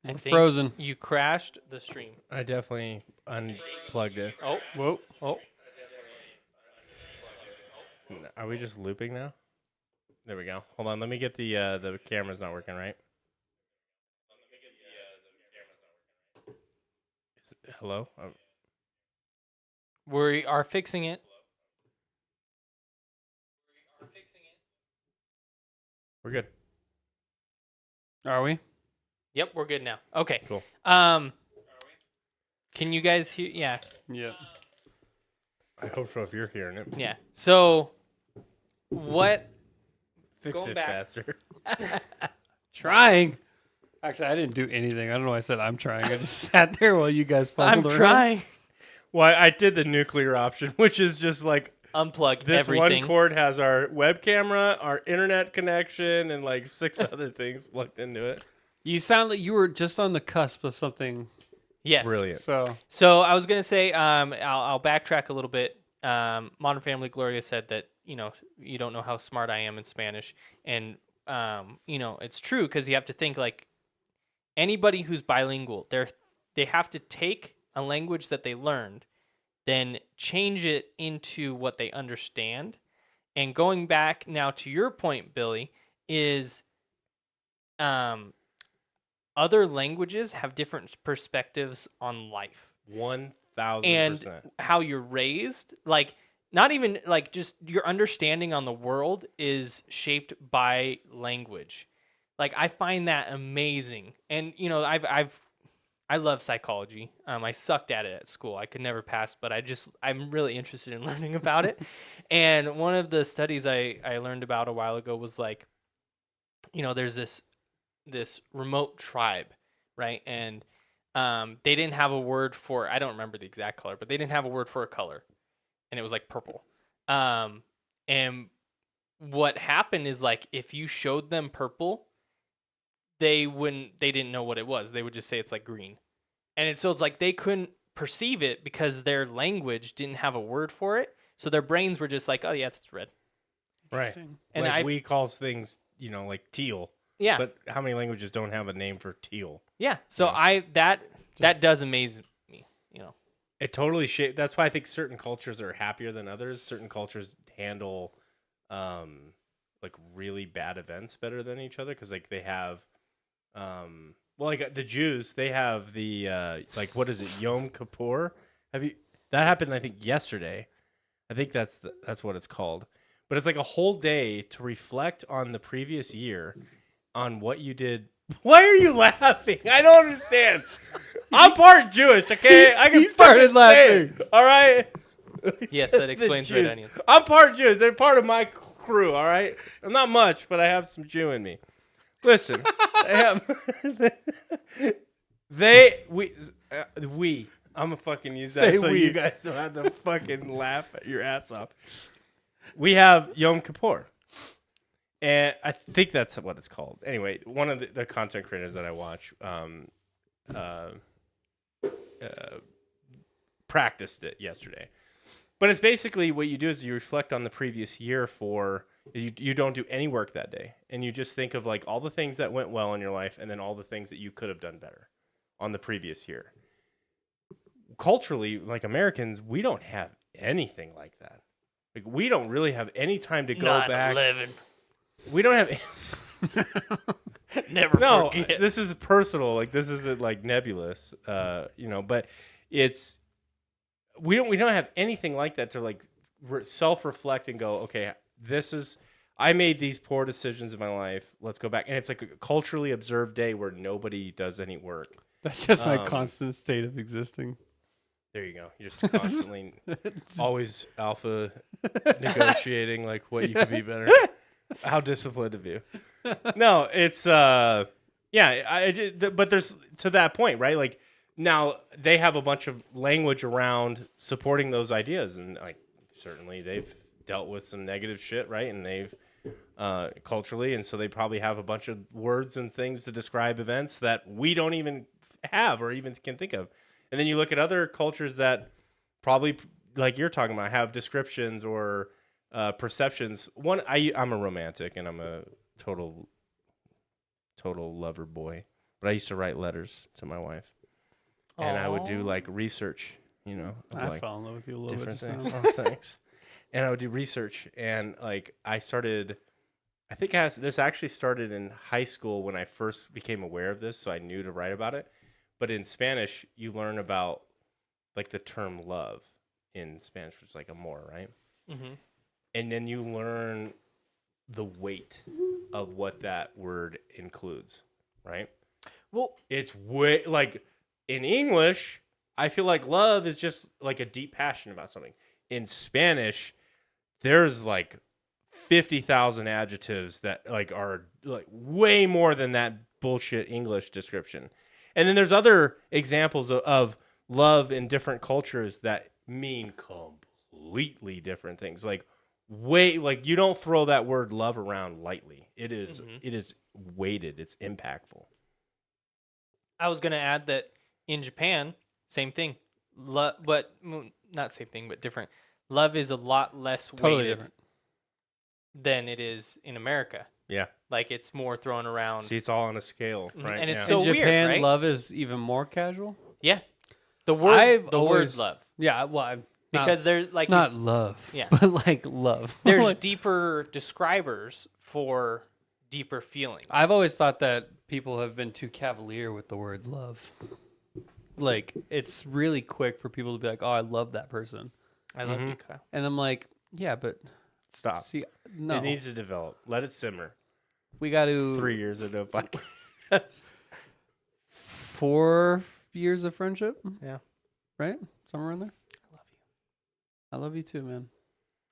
I We're think frozen. You crashed the stream. I definitely unplugged it. Oh, Whoa. oh. Are we just looping now? There we go. Hold on. Let me get the camera's not working, right? Hello? We are fixing it. We're good. Are we? Yep, we're good now. Okay. Cool. Can you guys hear? Yeah. Yeah. I hope so if you're hearing it. Yeah. So, what? Fix Going it back. faster. Trying. Actually, I didn't do anything. I don't know why I said I'm trying. I just sat there while you guys I'm fumbled around. trying. Well, I did the nuclear option, which is just like Unplug this everything. one cord has our web camera, our internet connection, and like 6 other things plugged into it. You sound like you were just on the cusp of something. Yes. Brilliant. So I was gonna say, I'll backtrack a little bit. Modern Family Gloria said that you don't know how smart I am in Spanish, and it's true, because you have to think like anybody who's bilingual, they have to take a language that they learned, then change it into what they understand. And going back now to your point, Billy, is other languages have different perspectives on life 1,000%. and how you're raised. Like, not even like just your understanding on the world is shaped by language. Like, I find that amazing. And I love psychology. I sucked at it at school. I could never pass, but I'm really interested in learning about it. And one of the studies I learned about a while ago was like, there's this remote tribe, right? And they didn't have a word for, I don't remember the exact color, but they didn't have a word for a color, and it was like purple. And what happened is, like, if you showed them purple, they didn't know what it was. They would just say it's like green. And so it's like they couldn't perceive it because their language didn't have a word for it. So their brains were just like, oh yeah, that's red. Right. And like we call things, like teal. Yeah. But how many languages don't have a name for teal? Yeah. So that does amaze me, It totally that's why I think certain cultures are happier than others. Certain cultures handle like really bad events better than each other, because like they have like the Jews, they have the like, what is it, Yom Kippur? That happened I think yesterday. I think that's what it's called. But it's like a whole day to reflect on the previous year, on what you did. Why are you laughing? I don't understand. I'm part Jewish, okay? I can he started fucking say it, laughing. all right? Yes, that The explains Jews. red onions. I'm part Jewish. They're part of my crew. All right, I'm not much, but I have some Jew in me. Listen, they have we. I'm gonna fucking use that Say so we. you guys don't have to fucking laugh at your ass off. We have Yom Kippur. And I think that's what it's called. Anyway, one of the content creators that I watch practiced it yesterday. But it's basically what you do is you reflect on the previous year you don't do any work that day. And you just think of like all the things that went well in your life and then all the things that you could have done better on the previous year. Culturally, like Americans, we don't have anything like that. Like we don't really have any time to go back. 9/11. We don't have Never no. forget. This is personal. Like this isn't like nebulous. But it's we don't have anything like that to like self-reflect and go, okay, I made these poor decisions in my life. Let's go back. And it's like a culturally observed day where nobody does any work. That's just my constant state of existing. There you go. You're just constantly alwaalways alpha negotiating like what you could be better. How disciplined of you. No, it's but there's to that point, right? Like now they have a bunch of language around supporting those ideas, and like certainly they've dealt with some negative shit, right? And they've culturally, and so they probably have a bunch of words and things to describe events that we don't even have or even can think of. And then you look at other cultures that probably, like you're talking about, have descriptions or perceptions. I'm a romantic and I'm a total lover boy, but I used to write letters to my wife, and I would do like research, of I like fell in love with you a little bit. different Just things. now. Oh, thanks. And I would do research, and like I think this actually started in high school when I first became aware of this, so I knew to write about it. But in Spanish, you learn about like the term love in Spanish, which is like amor, right? Mm-hmm. And then you learn the weight of what that word includes, right? Well, It's way like in English, I feel like love is just like a deep passion about something. In Spanish, there's like 50,000 adjectives that like are like way more than that bullshit English description. And then there's other examples of love in different cultures that mean completely different things. Like you don't throw that word love around lightly. It is weighted. It's impactful. I was gonna add that in Japan, same thing. Not same thing, but different. Love is a lot less Totally weighted different. than it is in America. Yeah. Like it's more thrown around. See, it's all on a scale, Mhm. right? And it's Yeah. so In weird, Japan, right? love is even more casual. Yeah, the word I've word always- love, Yeah, well, I'm because there's like not this- love, yeah. but like love. there's Like, deeper describers for deeper feelings. I've always thought that people have been too cavalier with the word love. Like it's really quick for people to be like, "Oh, I love that person," I love you, Kyle. and I'm like, "Yeah, but Stop. see, no, It needs to develop. Let it simmer. we got to 3 years into a podcast. 4 years of friendship, Yeah, right? Somewhere in there. I love you. I love you too, man.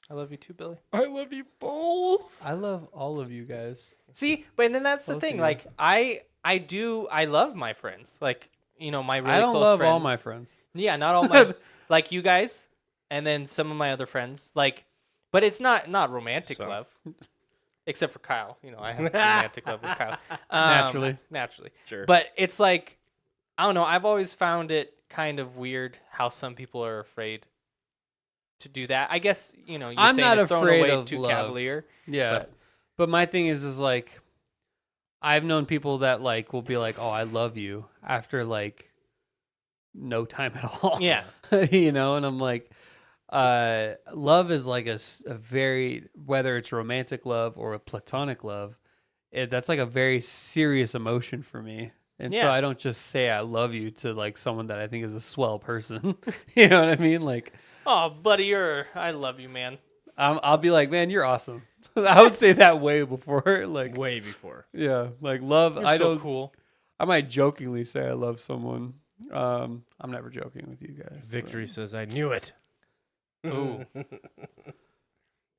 I love you too, Billy. I love you both. I love all of you guys. See, but then that's the Both thing. of you. Like I love my friends. Like my really I don't close love friends. all my friends. Yeah, not all my like you guys, and then some of my other friends. Like, but it's not romantic Some. love, except for Kyle. I have romantic love with Kyle. Naturally. Sure. But it's like I don't know. I've always found it kind of weird how some people are afraid to do that. I guess you're I'm saying not it's thrown afraid away of too love. cavalier. Yeah. But my thing is like I've known people that like will be like, "Oh, I love you," after like no time at all. Yeah. And I'm like love is like a very, whether it's romantic love or a platonic love, that's like a very serious emotion for me. And so Yeah. I don't just say I love you to like someone that I think is a swell person. You know what I mean? Like Oh, buddy, I love you, man. I'll be like, "Man, you're awesome." I would say that way before, like, Way before. yeah, like love. You're I so don't. cool. I might jokingly say I love someone. I'm never joking with you guys. but- Victory says, I knew it. Ooh.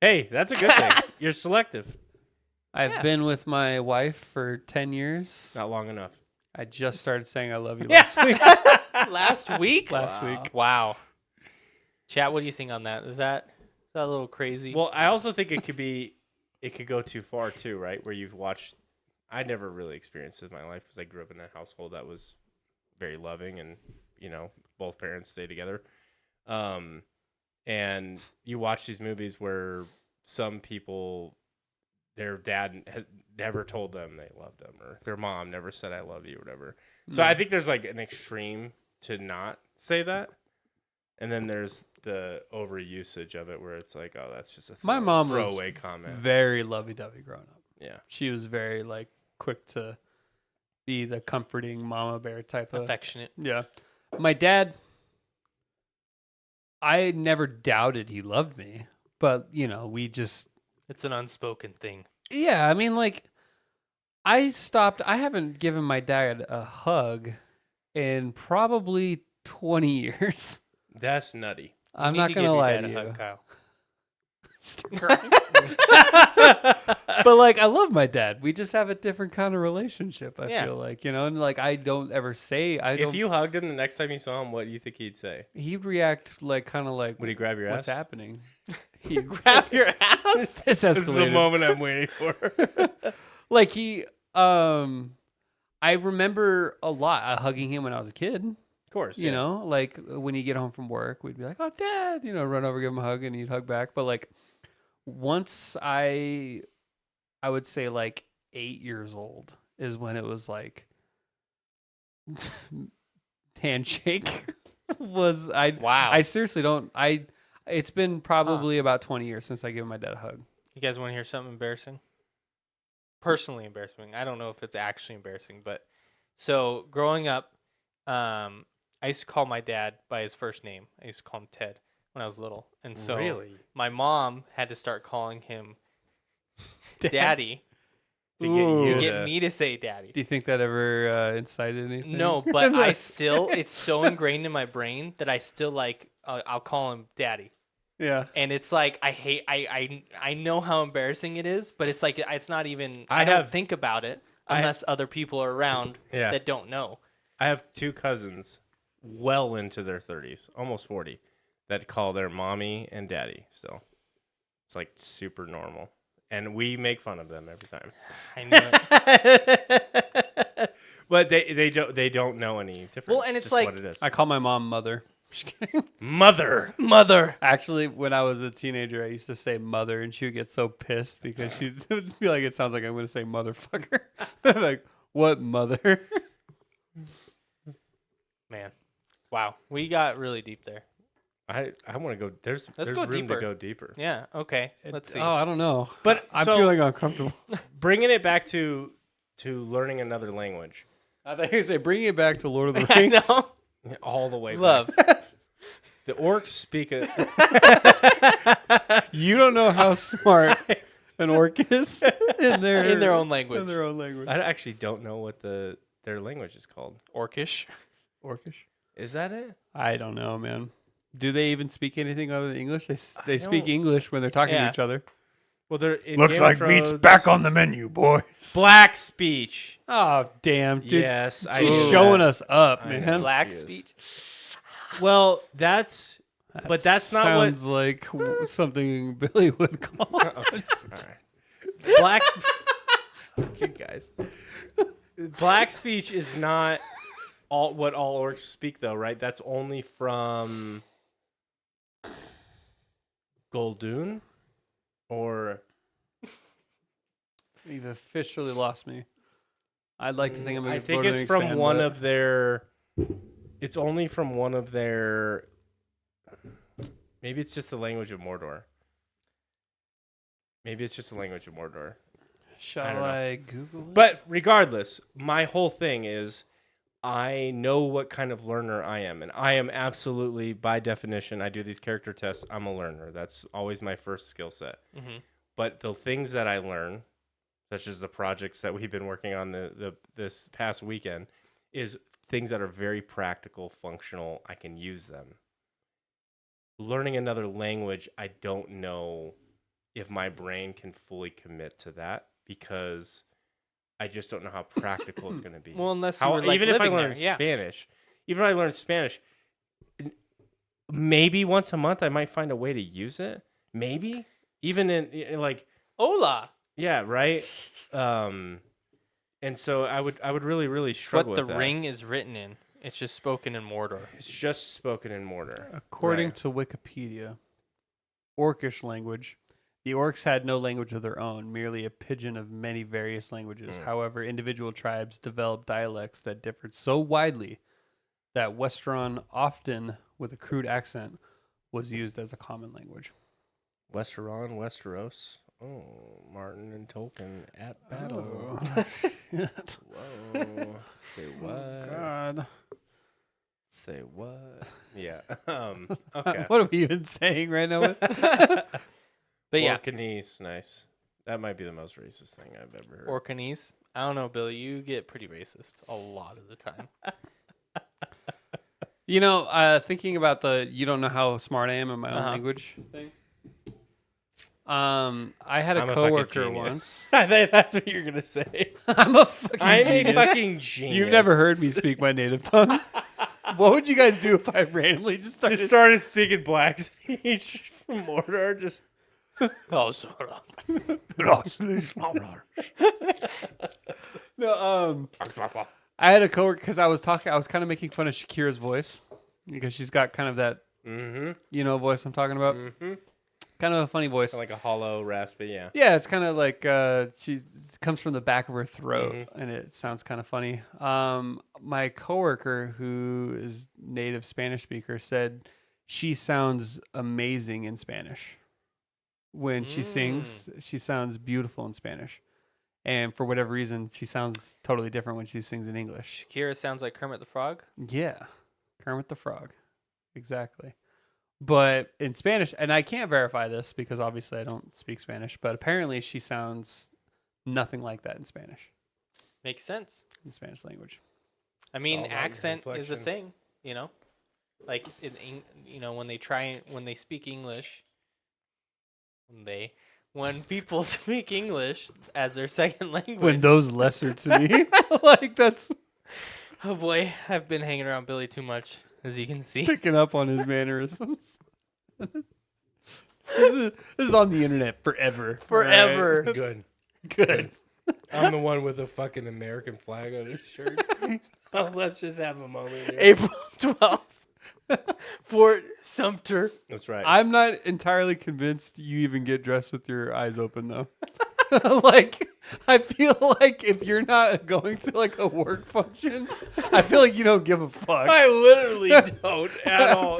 Hey, that's a good thing. You're selective. I've Yeah. been with my wife for 10 years. Not long enough. I just started saying I love you Yeah. last week. Last week? Last week. Wow. Chat, what do you think on that? Is that a little crazy? Well, I also think it could go too far too, right? Where you've watched. I never really experienced it in my life because I grew up in a household that was very loving, and both parents stay together. And you watch these movies where some people, their dad had never told them they loved them, or their mom never said "I love you" or whatever. So I think there's like an extreme to not say that. And then there's the overusage of it where it's like, oh, that's just a My mom was throwaway comment. Very lovey-dovey growing up. Yeah. She was very like quick to be the comforting mama bear type of. Affectionate. Yeah. My dad, I never doubted he loved me, but we just, It's an unspoken thing. yeah, I mean, like, I haven't given my dad a hug in probably 20 years. That's nutty. I'm You not need going to give your lie dad to a you. hug, Kyle. But like, I love my dad. We just have a different kind of relationship. I Yeah. feel like, and like, I don't ever say, If you hugged him the next time you saw him, what do you think he'd say? he'd react like, kind of like, Would he grab your what's ass? happening? He'd Grab your ass. This This is the escalated. moment I'm waiting for. Like I remember a lot hugging him when I was a kid. Of course. You know, like when you get home from work, we'd be like, "Oh, Dad," run over, give him a hug, and he'd hug back. But like, once I would say like 8 years old is when it was like handshake was Wow. I seriously don't it's been probably about 20 years since I gave my dad a hug. You guys want to hear something embarrassing? Personally embarrassing. I don't know if it's actually embarrassing, but so growing up, I used to call my dad by his first name. I used to call him Ted when I was little, and so Really? my mom had to start calling him Daddy To get you Ooh. to to- get me to say Daddy. Do you think that ever incited anything? No, but I still, it's so ingrained in my brain that I still like, I'll call him Daddy. Yeah. And it's like I know how embarrassing it is, but it's like it's not even I I don't have- think about it I- unless other people are around Yeah. that don't know. I have two cousins well into their 30s, almost 40, that call their mommy and daddy still. It's like super normal. And we make fun of them every time. I knew it. But they don't know any difference. Well, and it's just like- what it is. I call my mom mother. Just kidding. Mother. Mother. Actually, when I was a teenager, I used to say mother, and she would get so pissed because she would feel like it sounds like I'm going to say motherfucker. I'm like, what mother? Man. Wow. We got really deep there. I want to go. There's go room deeper. to go deeper. Yeah. Okay. Let's see. Oh, I don't know. But I'm so- feeling uncomfortable. Bringing it back to learning another language, I thought you were say bringing it back to Lord of the I Rings. know. all the way. back. Love. The orcs speak a. You don't know how smart an orc is in their own language. In their own language. I actually don't know what their language is called. Orcish. Orcish. Is that it? I don't know, man. Do they even speak anything other than English? They speak don't- English when they're talking Yeah. to each other. Well, they're in Looks Game like of meat's Thrones- back on the menu, boys. Black speech. Oh, damn, dude. Yes, I She's knew showing that. us up, I man. know. Black She is. speech. Well, that's but that's not what. sounds like something Billy would call. Okay, all right. Black. You guys. Black speech is not what all orcs speak, though, right? That's only from Goldoon, or You've officially lost me. I'd like to think I'm. I think it's from one of their. It's only from one of their. Maybe it's just the language of Mordor. Maybe it's just the language of Mordor. Shall don't know. I Google it? But regardless, my whole thing is I know what kind of learner I am. And I am absolutely, by definition, I do these character tests. I'm a learner. That's always my first skill set. Mhm. But the things that I learn, such as the projects that we've been working on this past weekend, is things that are very practical, functional. I can use them. Learning another language, I don't know if my brain can fully commit to that because I just don't know how practical it's going to be. Well, unless you were, like, even if I living learn there, yeah. Spanish, even if I learn Spanish, maybe once a month I might find a way to use it. Maybe even in like Hola. yeah, right. And so I would really struggle What the with that. ring is written in. It's just spoken in Mordor. It's just spoken in Mordor. According Right. to Wikipedia, Orcish language. The orcs had no language of their own, merely a pidgin of many various languages. However, individual tribes developed dialects that differed so widely that Westron, often with a crude accent, was used as a common language. Westeron, Westeros. Oh, Martin and Tolkien at battle. Shit. Whoa. Say what? God. Say what? Yeah. Okay. What are we even saying right now? But yeah, Orcanese, nice. That might be the most racist thing I've ever heard. Orcanese. I don't know, Billy. You get pretty racist a lot of the time. You know, thinking about you don't know how smart I am in my own Uh-huh. language thing. I had I'm a a fucking coworker genius. once. I think that's what you're gonna say. I'm a fucking I'm genius. a fucking genius. You've never heard me speak my native tongue. What would you guys do if I randomly just started? Just started speaking black speech from Mordor. Just Oh, sorry. No, I had a coworker because I was kind of making fun of Shakira's voice because she's got kind of that, voice I'm talking about. Kind of a funny voice. like a hollow, raspy, yeah. Yeah, it's kind of like she comes from the back of her throat, and it sounds kind of funny. My coworker, who is native Spanish speaker, said she sounds amazing in Spanish. When she sings, she sounds beautiful in Spanish, and for whatever reason, she sounds totally different when she sings in English. Shakira sounds like Kermit the Frog. Yeah, Kermit the Frog, exactly. But in Spanish, and I can't verify this because obviously I don't speak Spanish, but apparently she sounds nothing like that in Spanish, Makes sense. in Spanish language. I mean, all about your accent is a inflections. thing, you know? Like, when they speak English, when people speak English as their second language. When those lesser to me, like that's Oh boy, I've been hanging around Billy too much, as you can see. picking up on his mannerisms. This is on the internet forever. Forever. Good. Good. I'm the one with a fucking American flag on his shirt. Oh, let's just have a moment here. April 12th. Fort Sumter. That's right. I'm not entirely convinced you even get dressed with your eyes open though. Like I feel like if you're not going to like a work function, I feel like you don't give a fuck. I literally don't at all.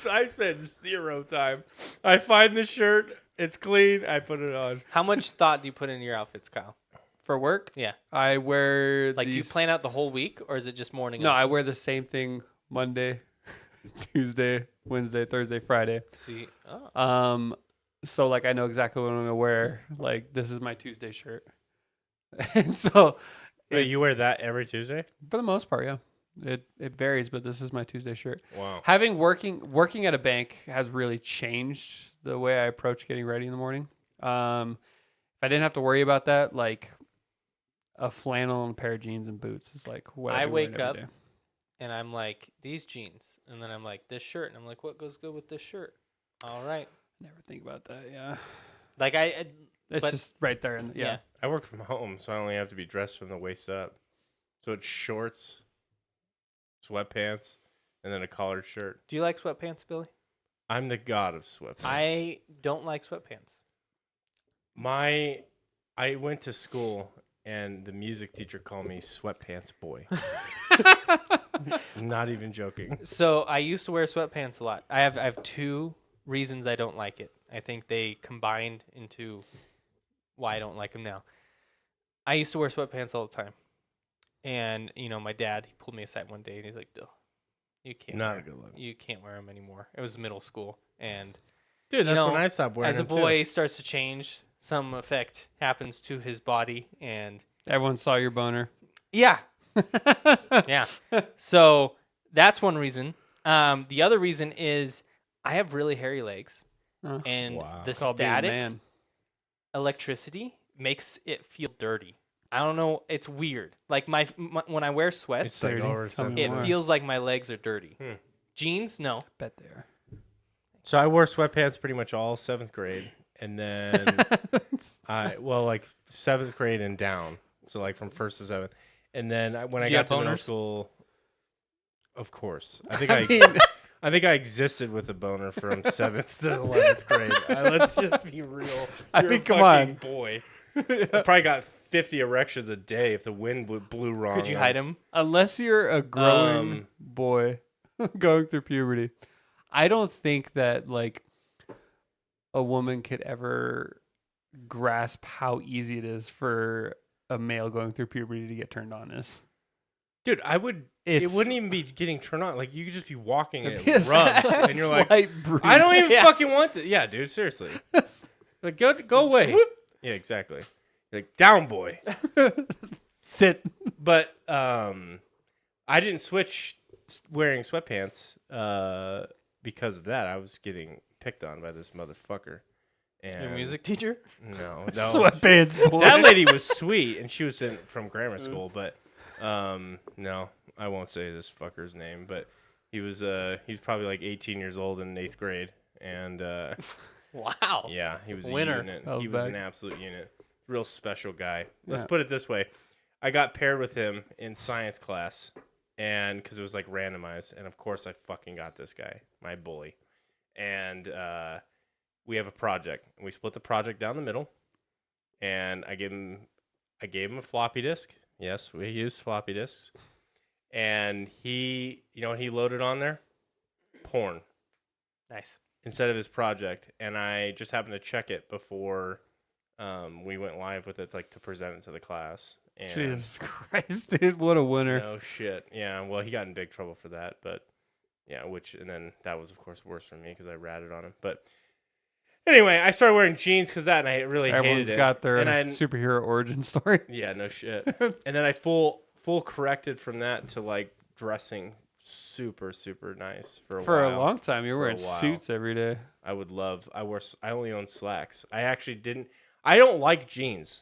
I spend zero time. I find the shirt, it's clean, I put it on. How much thought do you put into your outfits, Kyle? For work, Yeah. I wear Like, do you these- plan out the whole week, or is it just morning? No, of? I wear the same thing Monday, Tuesday, Wednesday, Thursday, Friday. See, oh. So like I know exactly what I'm gonna wear. Like this is my Tuesday shirt, and so Wait, you it's- wear that every Tuesday? for the most part, yeah. It varies, but this is my Tuesday shirt. Wow. Having working at a bank has really changed the way I approach getting ready in the morning. If I didn't have to worry about that, like a flannel and a pair of jeans and boots is like what I I'd be wearing wake every up day. and I'm like, these jeans. And then I'm like, this shirt. And I'm like, what goes good with this shirt? All right. Never think about that. Yeah, Like, it's But- just right there. And yeah. I work from home, so I only have to be dressed from the waist up. So it's shorts, sweatpants, and then a collared shirt. Do you like sweatpants, Billy? I'm the god of sweatpants. I don't like sweatpants. I went to school and the music teacher called me sweatpants boy. Not even joking. So I used to wear sweatpants a lot. I have two reasons I don't like it. I think they combined into why I don't like them now. I used to wear sweatpants all the time. And, my dad, he pulled me aside one day and he's like, "Duh, you can't Not wear a good look. You can't wear them anymore." It was middle school. And Dude, that's know, when I stopped wearing as a them, too. boy starts to change, some effect happens to his body. And Everyone saw your boner. yeah, yeah. So that's one reason. The other reason is I have really hairy legs. Oh. And Wow. the Called being a static, man. electricity makes it feel dirty. I don't know. It's weird. Like my when I wear sweats, It's like Dirty. oversensitive. Tell it me more. feels like my legs are dirty. Hmm. Jeans, no. Bet they are. So I wore sweatpants pretty much all 7th grade, and then like 7th grade and down. So like from 1st to 7th, and then when I Did you got have to middle boners? school, of course, I think I I, mean- I think I existed with a boner from 7th to 11th grade. Let's just be real. I You're mean, a come fucking on. boy. I probably got 50 erections a day if the wind blew wrong. Could you hide him? Unless you're a growing Um, boy going through puberty, I don't think that like a woman could ever grasp how easy it is for a male going through puberty to get turned on. Is Dude, I would. It's- It wouldn't even be getting turned on. Like you could just be walking and It'd be it a rubs, and you're like, slight breeze. I don't even Yeah. fucking want that. Yeah, dude, seriously. Like go away. Yeah, exactly. You're like down, boy. sit. But I didn't switch wearing sweatpants because of that. I was getting picked on by this motherfucker. And Your music teacher? No, Sweatpants, boy. that lady was sweet, and she was from grammar school. But no, I won't say this fucker's name. But he's probably like 18 years old in 8th grade, and Wow. yeah, he was a Winner. unit. Held He was back. an absolute unit. Real special guy. Let's Yeah. put it this way: I got paired with him in science class, and because it was like randomized, and of course I fucking got this guy, my bully, and we have a project. We split the project down the middle, and I gave him a floppy disk. Yes, we used floppy disks, and he loaded on there porn Nice. instead of his project, and I just happened to check it before we went live with it, like to present it to the class. And Jesus Christ, dude! What a winner. no shit, yeah. Well, he got in big trouble for that, but yeah, and then that was of course worse for me because I ratted on him. But anyway, I started wearing jeans because that, and I really Everyone's hated it. got their and I, superhero origin story. yeah, no shit. And then I full corrected from that to like dressing super nice for a For while. a long time, you were For a wearing while. suits every day. I only own slacks. I don't like jeans.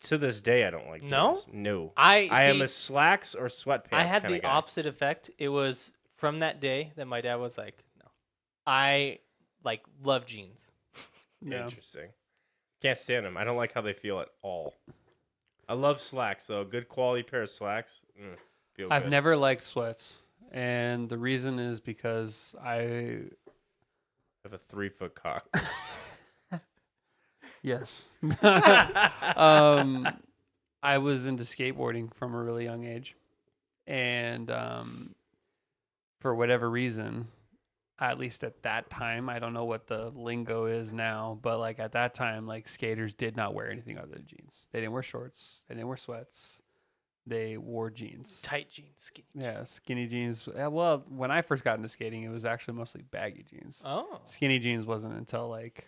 To this day, I don't like jeans. No? No. I am see, a slacks or sweatpants I had kinda the guy. opposite effect. It was from that day that my dad was like, no. I like love jeans. Yeah. Interesting. Can't stand them. I don't like how they feel at all. I love slacks, though. Good quality pair of slacks. Feel I've good. never liked sweats, and the reason is because I have a 3-foot cock. yes, I was into skateboarding from a really young age, and for whatever reason, at least at that time, I don't know what the lingo is now, but like at that time, like skaters did not wear anything other than jeans. They didn't wear shorts. They didn't wear sweats. They wore jeans. Tight jeans, skinny. Yeah, skinny jeans. Well, when I first got into skating, it was actually mostly baggy jeans. Oh. Skinny jeans wasn't until like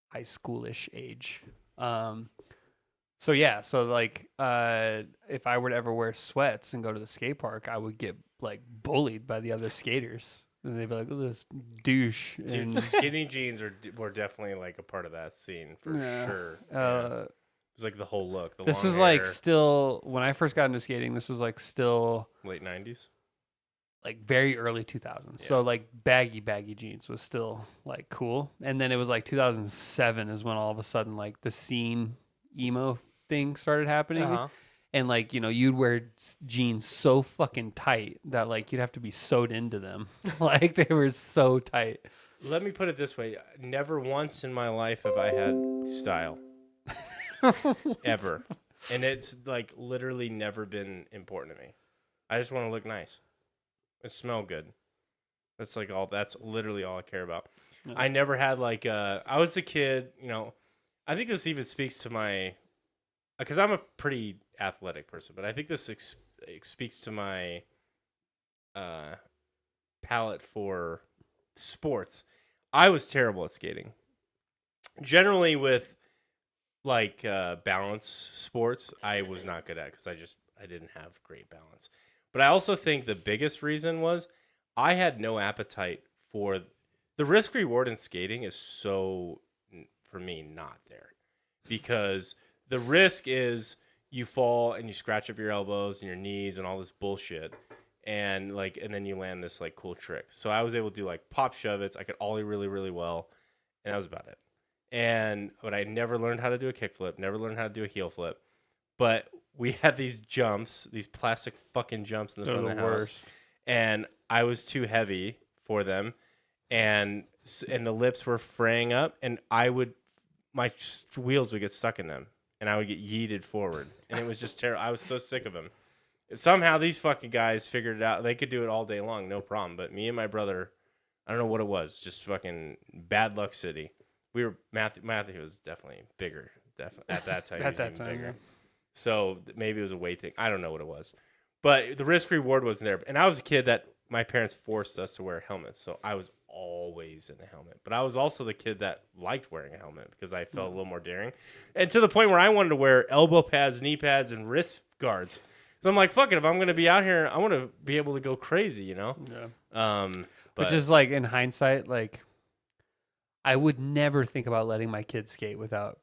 high schoolish age. So yeah, so like if I were to ever wear sweats and go to the skate park, I would get like bullied by the other skaters. And they'd be like, "Look at this douche." Dude, And skinny jeans were definitely like a part of that scene for Yeah. sure. Yeah. It uh, was like the whole look. The this long was like hair, still when I first got into skating. This was like still late 90s. like very early 2000s. So Yeah. like baggy jeans was still like cool. And then it was like 2007 is when all of a sudden like the scene emo thing started happening. Uh-huh. And like, you know, you'd wear jeans so fucking tight that like you'd have to be sewed into them. Like they were so tight. Let me put it this way: never once in my life have I had style ever, and it's like literally never been important to me. I just want to look nice and smell good. That's like all. That's literally all I care about. Yeah. I never had like I was the kid. You know, I think this even speaks to my because I'm a pretty athletic person, but I think this speaks to my palate for sports. I was terrible at skating. Generally, with like balance sports, I was not good at because I didn't have great balance. But I also think the biggest reason was I had no appetite for the risk reward in skating is so for me not there. because the risk is you fall and you scratch up your elbows and your knees and all this bullshit. And then you land this like cool trick. So I was able to do like pop shove-its. I could ollie really, really well. And that was about it. But I never learned how to do a kickflip, never learned how to do a heel flip. But we had these jumps, these plastic fucking jumps in the front of the house. And I was too heavy for them. And the lips were fraying up. And my wheels would get stuck in them. And I would get yeeted forward. And it was just terrible. I was so sick of them. Somehow these fucking guys figured it out. They could do it all day long, no problem. But me and my brother, I don't know what it was, just fucking bad luck city. Matthew was definitely bigger at that time. At that time, bigger. yeah. So maybe it was a weight thing. I don't know what it was. But the risk reward wasn't there. And I was a kid that my parents forced us to wear helmets. So I was always in a helmet. But I was also the kid that liked wearing a helmet because I felt a little more daring. And to the point where I wanted to wear elbow pads, knee pads, and wrist guards. So I'm like, fuck it. If I'm going to be out here, I want to be able to go crazy, you know? Yeah. But Which is like in hindsight, like I would never think about letting my kids skate without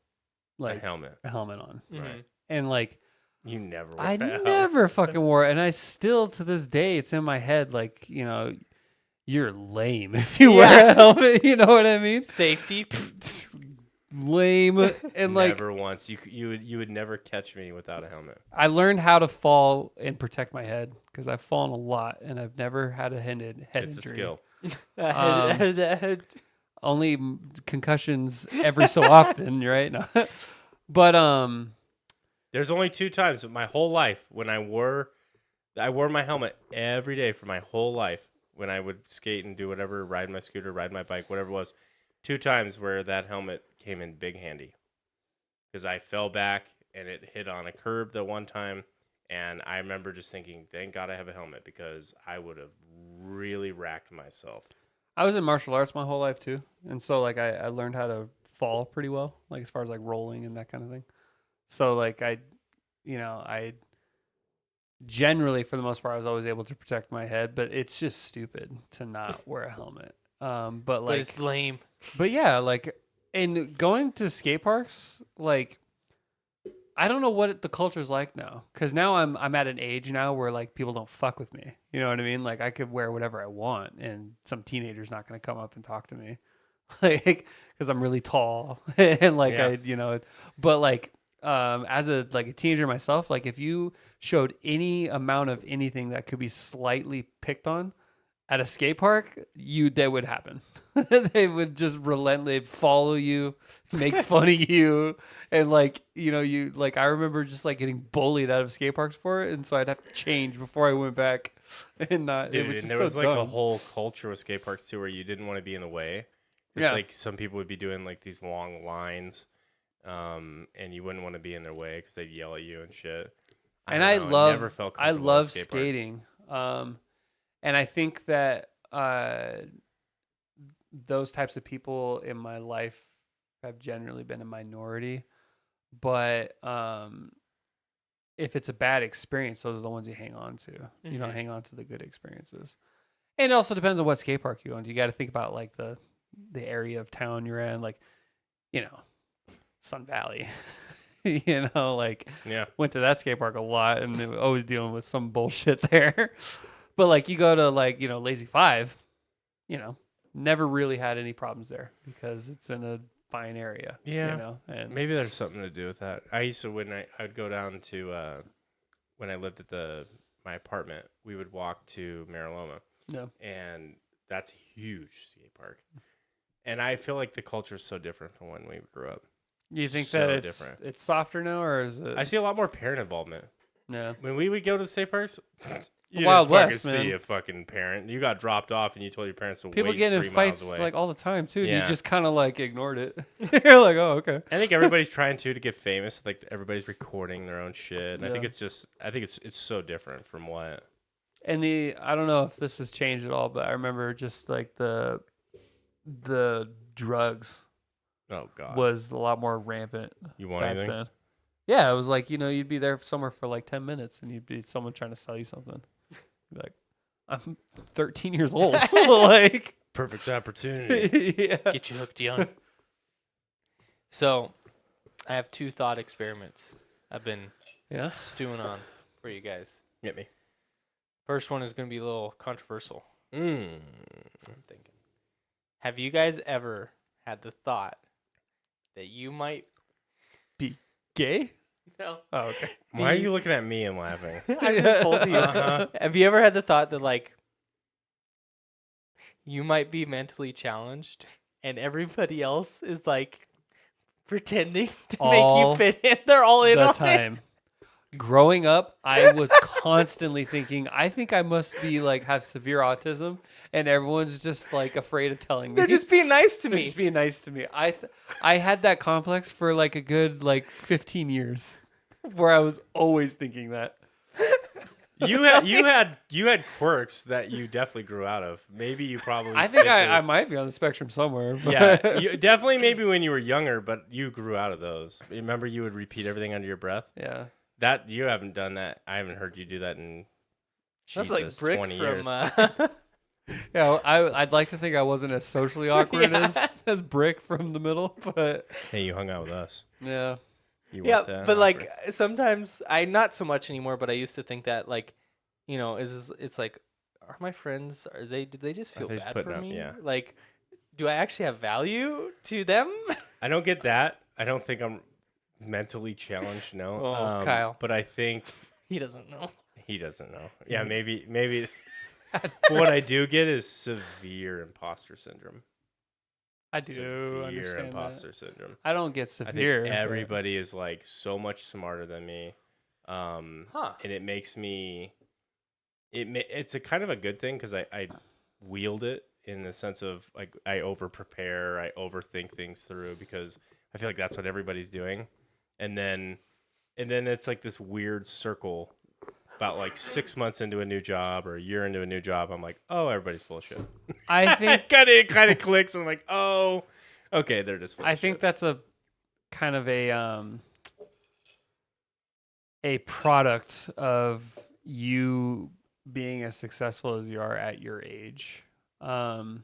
like a helmet. a helmet on. Right. And like You never wear I a helmet. never fucking wore it. And I still to this day it's in my head like, you know, you're lame if you wear a helmet, you know what I mean? Safety. Lame. And like Never once. You would never catch me without a helmet. I learned how to fall and protect my head because I've fallen a lot and I've never had a head It's injury. a skill. Only concussions every so often, right? No. But There's only 2 times in my whole life when I wore my helmet every day for my whole life when I would skate and do whatever, ride my scooter, ride my bike, whatever it was. 2 times where that helmet came in big handy because I fell back and it hit on a curb the one time. And I remember just thinking, thank God I have a helmet because I would have really racked myself. I was in martial arts my whole life too, and so like I learned how to fall pretty well, like as far as like rolling and that kind of thing. So like I generally for the most part I was always able to protect my head, but it's just stupid to not wear a helmet. But But like it's lame. But yeah, like, and going to skate parks, like, I don't know what the culture's like now, because now I'm at an age now where like people don't fuck with me. You know what I mean? Like I could wear whatever I want, and some teenager's not gonna come up and talk to me, like, because I'm really tall and like Yeah. But like, as a teenager myself, like if you showed any amount of anything that could be slightly picked on at a skate park, that would happen. They would just relentlessly follow you, make fun of you, and like you like I remember just like getting bullied out of skate parks for it, and so I'd have to change before I went back, and not. Dude, it was and just there so was like a dumb. whole culture with skate parks too where you didn't want to be in the way. It's Yeah. like some people would be doing like these long lines, and you wouldn't want to be in their way because they'd yell at you and shit. And don't I know, love never felt I comfortable at a love skate park. skating. And I think that those types of people in my life have generally been a minority. But if it's a bad experience, those are the ones you hang on to. You don't Mhm. hang on to the good experiences. And it also depends on what skate park you own. You got to think about like the area of town you're in, like, Sun Valley. Like Yeah. went to that skate park a lot and they were always dealing with some bullshit there. But like you go to like, Lazy Five, never really had any problems there because it's in a fine area. Yeah. And Maybe there's something to do with that. I used to when I'd go down to when I lived at my apartment, we would walk to Mariloma. Yeah. And that's a huge skate park. And I feel like the culture is so different from when we grew up. you think so that it's different. it's softer now, or is it? I see a lot more parent involvement. Yeah. When we would go to the state parks, you Wild didn't fucking West, see man. a fucking parent. You got dropped off and you told your parents to People wait get in 3 fights miles away. like all the time too. And Yeah. you just kind of like ignored it. You're like, oh, okay. I think everybody's trying to get famous. Like everybody's recording their own shit. And I think Yeah. it's so different from what. And I don't know if this has changed at all, but I remember just like the drugs Oh God. was a lot more rampant You want back anything? then. Yeah, it was like, you'd be there somewhere for like 10 minutes and you'd be someone trying to sell you something. You'd be like, I'm 13 years old. Like, Perfect opportunity. yeah. Get you hooked young. So, I have 2 thought experiments I've been Yeah. stewing on for you guys. Get me. First one is going to be a little controversial. I'm thinking. Have you guys ever had the thought that you might Gay? no Oh, okay. Why are you looking at me and laughing? I just told you. Uh-huh. Have you ever had the thought that like you might be mentally challenged and everybody else is like pretending to make All you fit in? They're all in The on it. time. Growing up, I was constantly thinking, I think I must be like have severe autism, and everyone's just like afraid of telling me. They're just being nice to They're me. just being nice to me. I had that complex for like a good like 15 years, where I was always thinking that. You had quirks that you definitely grew out of. Maybe you probably. I think fit I the- might be on the spectrum somewhere. But Yeah, you, definitely maybe when you were younger, but you grew out of those. Remember, you would repeat everything under your breath. yeah. That you haven't done that. I haven't heard you do that in. That's Jesus, like Brick 20 from years. Yeah, I'd like to think I wasn't as socially awkward Yeah. as Brick from the middle, but Hey, you hung out with us. yeah. You yeah, weren't that but like awkward. sometimes I not so much anymore, but I used to think that like, you know, it's like, are my friends? Did they just Are feel they just bad putting for up- me? yeah. Like, do I actually have value to them? I don't get that. I don't think I'm mentally challenged. No, Oh, Kyle. But I think He doesn't know. he doesn't know. Yeah, maybe. What I do get is severe imposter syndrome. I do Severe understand imposter that. syndrome. I don't get I severe. think but- everybody is like so much smarter than me, Huh. and it makes me. It's a kind of a good thing because I wield it in the sense of like I over prepare, I overthink things through because I feel like that's what everybody's doing, and then it's like this weird circle. About like 6 months into a new job or a year into a new job, I'm like, oh, everybody's full of shit. I think it kind of clicks. And I'm like, oh, okay, they're just. Full I of think shit. that's a kind of a product of you being as successful as you are at your age. You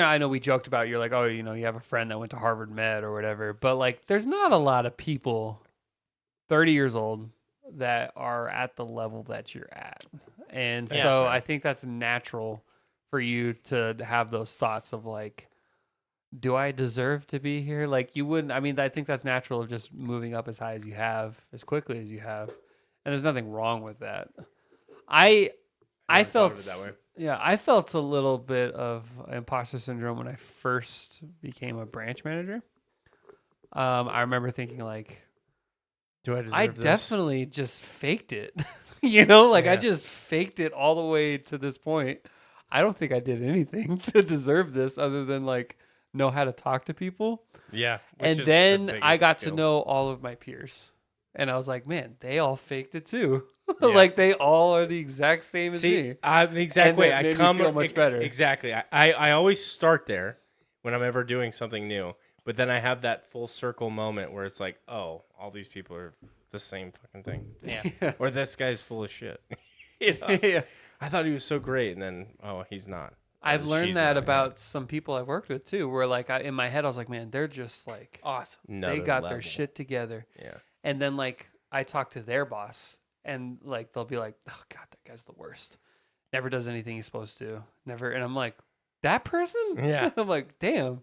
know, I know we joked about you're like, oh, you know, you have a friend that went to Harvard Med or whatever, but like, there's not a lot of people 30 years old that are at the level that you're at. And Yeah. so Right. I think that's natural for you to have those thoughts of like, do I deserve to be here? Like you wouldn't, I mean, I think that's natural of just moving up as high as you have, as quickly as you have. And there's nothing wrong with that. I never thought of felt it that way. Yeah, I felt a little bit of imposter syndrome when I first became a branch manager. I remember thinking like, Do I deserve I this? definitely just faked it. You know, like I Yeah. just faked it all the way to this point. I don't think I did anything to deserve this other than like know how to talk to people. Yeah. And then I got to know all of my peers. And I was like, man, they all faked it too. Yeah. Like they all are the exact same as See, me. I'm the exact And way. that I made me come feel much better. Exactly. I always start there when I'm ever doing something new, but then I have that full circle moment where it's like, oh, all these people are the same fucking thing. Yeah. Or this guy's full of shit. You know? Yeah. I thought he was so great, and then he's not. Or I've she's learned that not, about some people I've worked with too, where like in my head I was like, man, they're just like Awesome. Another they got level. their shit together. Yeah. And then like I talk to their boss and like they'll be like, oh god, that guy's the worst. Never does anything he's supposed to. Never. And I'm like, that person? Yeah. I'm like, damn.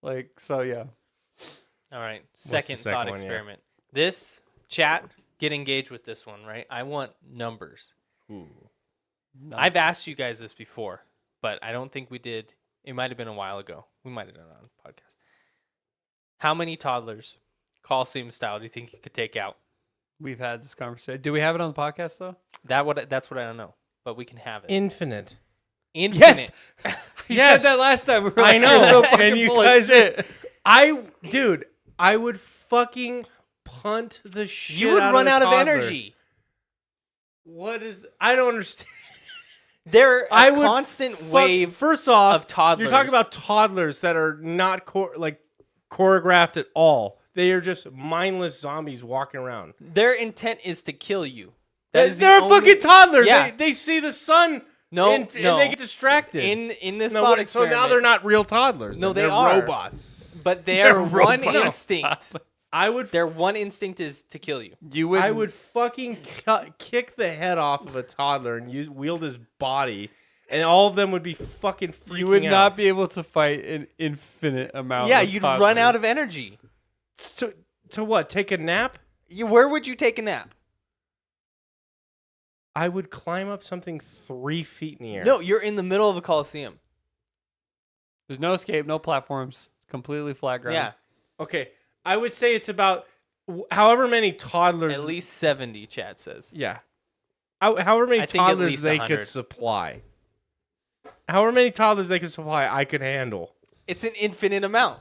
Like so yeah. All right. the Second second thought one, yeah? experiment. This chat, get engaged with this one, right? I want numbers. Ooh. No. I've asked you guys this before, but I don't think we did. It might have been a while ago. We might have done it on the podcast. How many toddlers, Coliseum style, do you think you could take out? We've had this conversation. Do we have it on the podcast though? That's what I don't know, but we can have it. Infinite. Infinite. Yes. You Yes. said that last time. We were I like, know. "You're so And fucking you full of guys- shit." Dude, I would fucking punt the shit. You would run the out of toddler. energy. What is? I don't understand. They're a I would constant wave First off, of toddlers. you're talking about toddlers that are not choreographed at all. They are just mindless zombies walking around. their intent is to kill you. That is the They're only- fucking toddlers. Yeah. They see the sun. No, and no. they get distracted. In this No, thought so experiment. now they're not real toddlers. No, they're they are. robots. But their one robot instinct, I would their one instinct is to kill you. You would. I would fucking kick the head off of a toddler and wield his body, and all of them would be fucking freaking You would out. not be able to fight an infinite amount. Yeah, of you'd run out toddlers. of energy. To what? Take a nap? Where would you take a nap? I would climb up something 3 feet in the air. No, you're in the middle of a coliseum. There's no escape, no platforms, completely flat ground. Yeah, Okay, I would say it's about however many toddlers. at least 70. Chad says. Yeah. However many I think at toddlers least they 100. could supply. However many toddlers they could supply, I could handle. It's an infinite amount.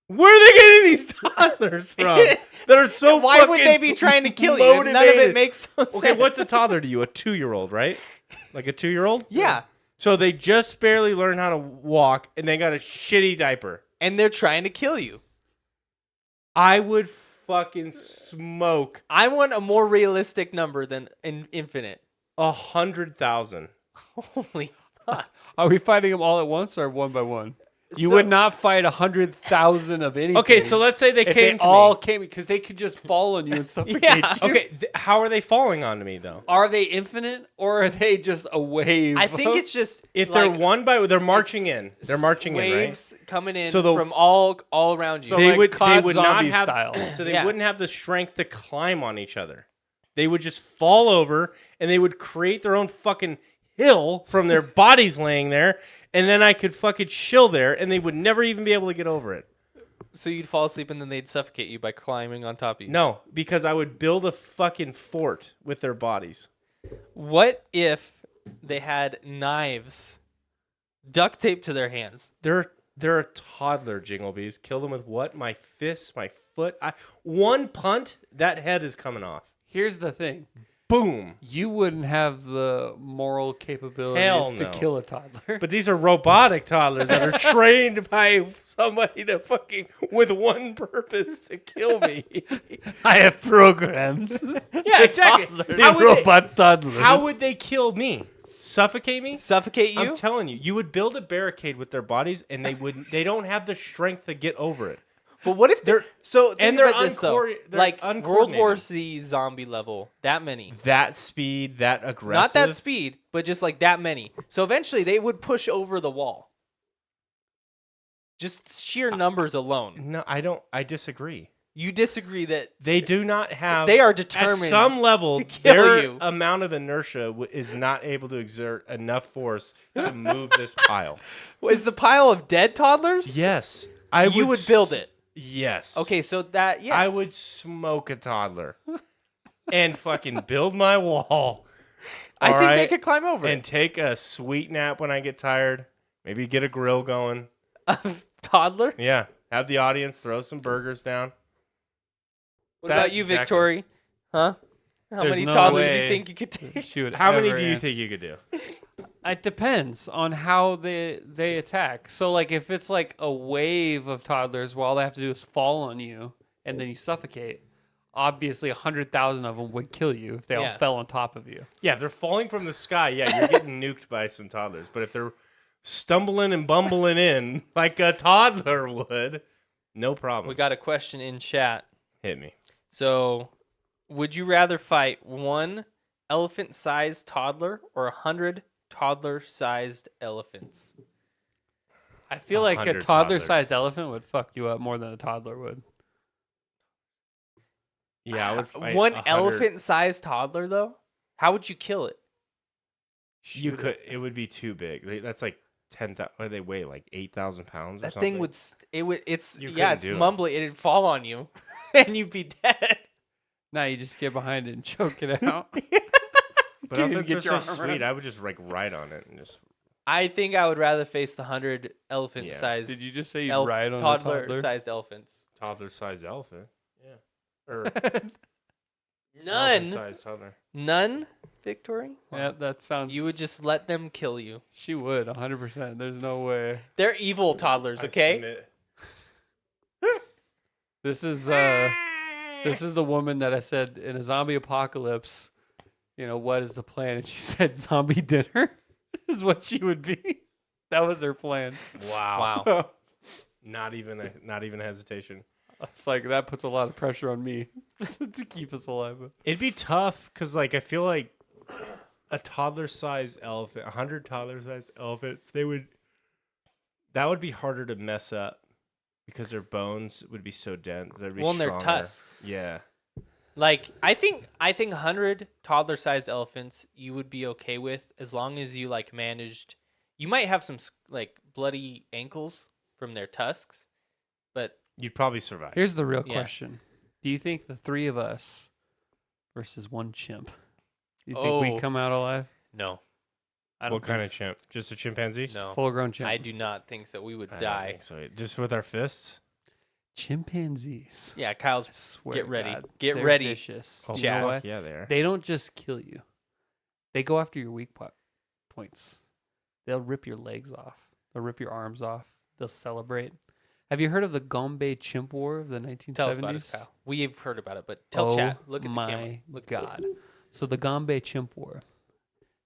Where are they getting these toddlers from? That are so Why would they fucking be trying to kill you? None of motivated? it makes no sense. Okay, what's a toddler to you? A 2-year-old, right? Like a 2-year-old? Yeah, So they just barely learn how to walk, and they got a shitty diaper. and they're trying to kill you. I would fucking smoke I want a more realistic number than infinite. 100,000. Holy fuck. Are we fighting them all at once or one by one? You So- would not fight 100,000 of anything. Okay, so let's say they if came they to all me. came because they could just fall on you and suffocate Yeah, you. Okay, how are they falling onto me though? Are they infinite or are they just a wave? I think it's just If like, they're one by, they're marching it's in. They're marching in, right? waves coming in So the- from all around you. So They like would. They COD would not zombie have. style. So they Yeah. wouldn't have the strength to climb on each other. They would just fall over, and they would create their own fucking hill from their bodies laying there, and then I could fucking chill there, and they would never even be able to get over it. So you'd fall asleep and then they'd suffocate you by climbing on top of you. No, because I would build a fucking fort with their bodies. What if they had knives duct taped to their hands? They're a toddler, Jinglebees. Kill them with what? My fists, my foot. One punt, that head is coming off. Here's the thing. Boom. You wouldn't have the moral capabilities Hell to no. kill a toddler. But these are robotic toddlers that are trained by somebody to fucking with one purpose to kill me. I have programmed. Yeah, exactly. the How would, robot toddlers. how would they kill me? Suffocate me? Suffocate you? I'm telling you, you would build a barricade with their bodies, and they don't have the strength to get over it. But what if They're- so? Think and they're about this though. they're Like World uncoordinated. War Z zombie level, that many. That speed, that aggressive. Not that speed, but just like that many. So eventually they would push over the wall. Just sheer numbers alone. No, I disagree. You disagree that They do not have. they are At determined some level, to kill their you. amount of inertia is not able to exert enough force to move this pile. Is the pile of dead toddlers? Yes, You would build it. Yes. Okay, so that yeah. I would smoke a toddler and fucking build my wall. I think they alright? could climb over And take a sweet nap when I get tired. Maybe get a grill going. it. Toddler? Yeah. Have the audience throw some burgers down. What That- about you, exactly. Victory? Huh? How There's many no toddlers do you way. think you could take? She would How many ever do you answer. think you could do? It depends on how they attack. So like if it's like a wave of toddlers, where all they have to do is fall on you and then you suffocate. Obviously, 100,000 of them would kill you if they all Yeah. fell on top of you. Yeah, they're falling from the sky. Yeah, you're getting nuked by some toddlers. But if they're stumbling and bumbling in like a toddler would, no problem. We got a question in chat. Hit me. So, would you rather fight one elephant-sized toddler or 100 toddler-sized elephants? I feel like a 100 toddler-sized elephant would fuck you up more than a toddler would. Yeah, I would fight One 100. elephant-sized toddler though? How would you kill it? You could. It would be too big. That's like 10,000. They weigh like 8,000 pounds. Or That something. thing would it's You yeah, couldn't it's do it. mumbly. It'd fall on you and you'd be dead. Now you just get behind it and choke it out. But Can't even elephants get are your so arm sweet. around. I would just like ride on it and just. I think I would rather face the 100 elephant-sized Did you just say you'd ride on a toddler? toddler-sized elephants. Toddler-sized elephant. Yeah. Or None. Sized toddler. None, Victory? Yeah, that sounds. You would just let them kill you. She would 100%. There's no way. They're evil toddlers, I okay? submit. This is the woman that I said in a zombie apocalypse. You know, what is the plan? And she said zombie dinner is what she would be. That was her plan. Wow. Wow. So, Not even a hesitation. It's like that puts a lot of pressure on me to keep us alive. It'd be tough because, like, I feel like a toddler-sized elephant, 100 toddler-sized elephants, that would be harder to mess up because their bones would be so dense. They'd be Well, and their stronger. tusks. Yeah. Like I think 100 toddler-sized elephants you would be okay with as long as you like managed. You might have some like bloody ankles from their tusks, but You'd probably survive. Here's the real Yeah. question: do you think the three of us versus one chimp? Do you think we Oh. come out alive? no, I don't What kind think of chimp? Just a chimpanzee? so. no, Full-grown chimp. I do not think so. We would I don't die. think so. Just with our fists? Chimpanzees. Yeah, Kyle's. I swear Get to ready. God, Get they're ready. Vicious. Oh, You Chad. know fuck what? yeah, they are. They don't just kill you; they go after your weak points. They'll rip your legs off. They'll rip your arms off. They'll celebrate. Have you heard of the Gombe Chimp War of the 1970s? Tell us about it, Kyle. We've heard about it, but tell chat. Look at the camera. my Look God. So the Gombe Chimp War,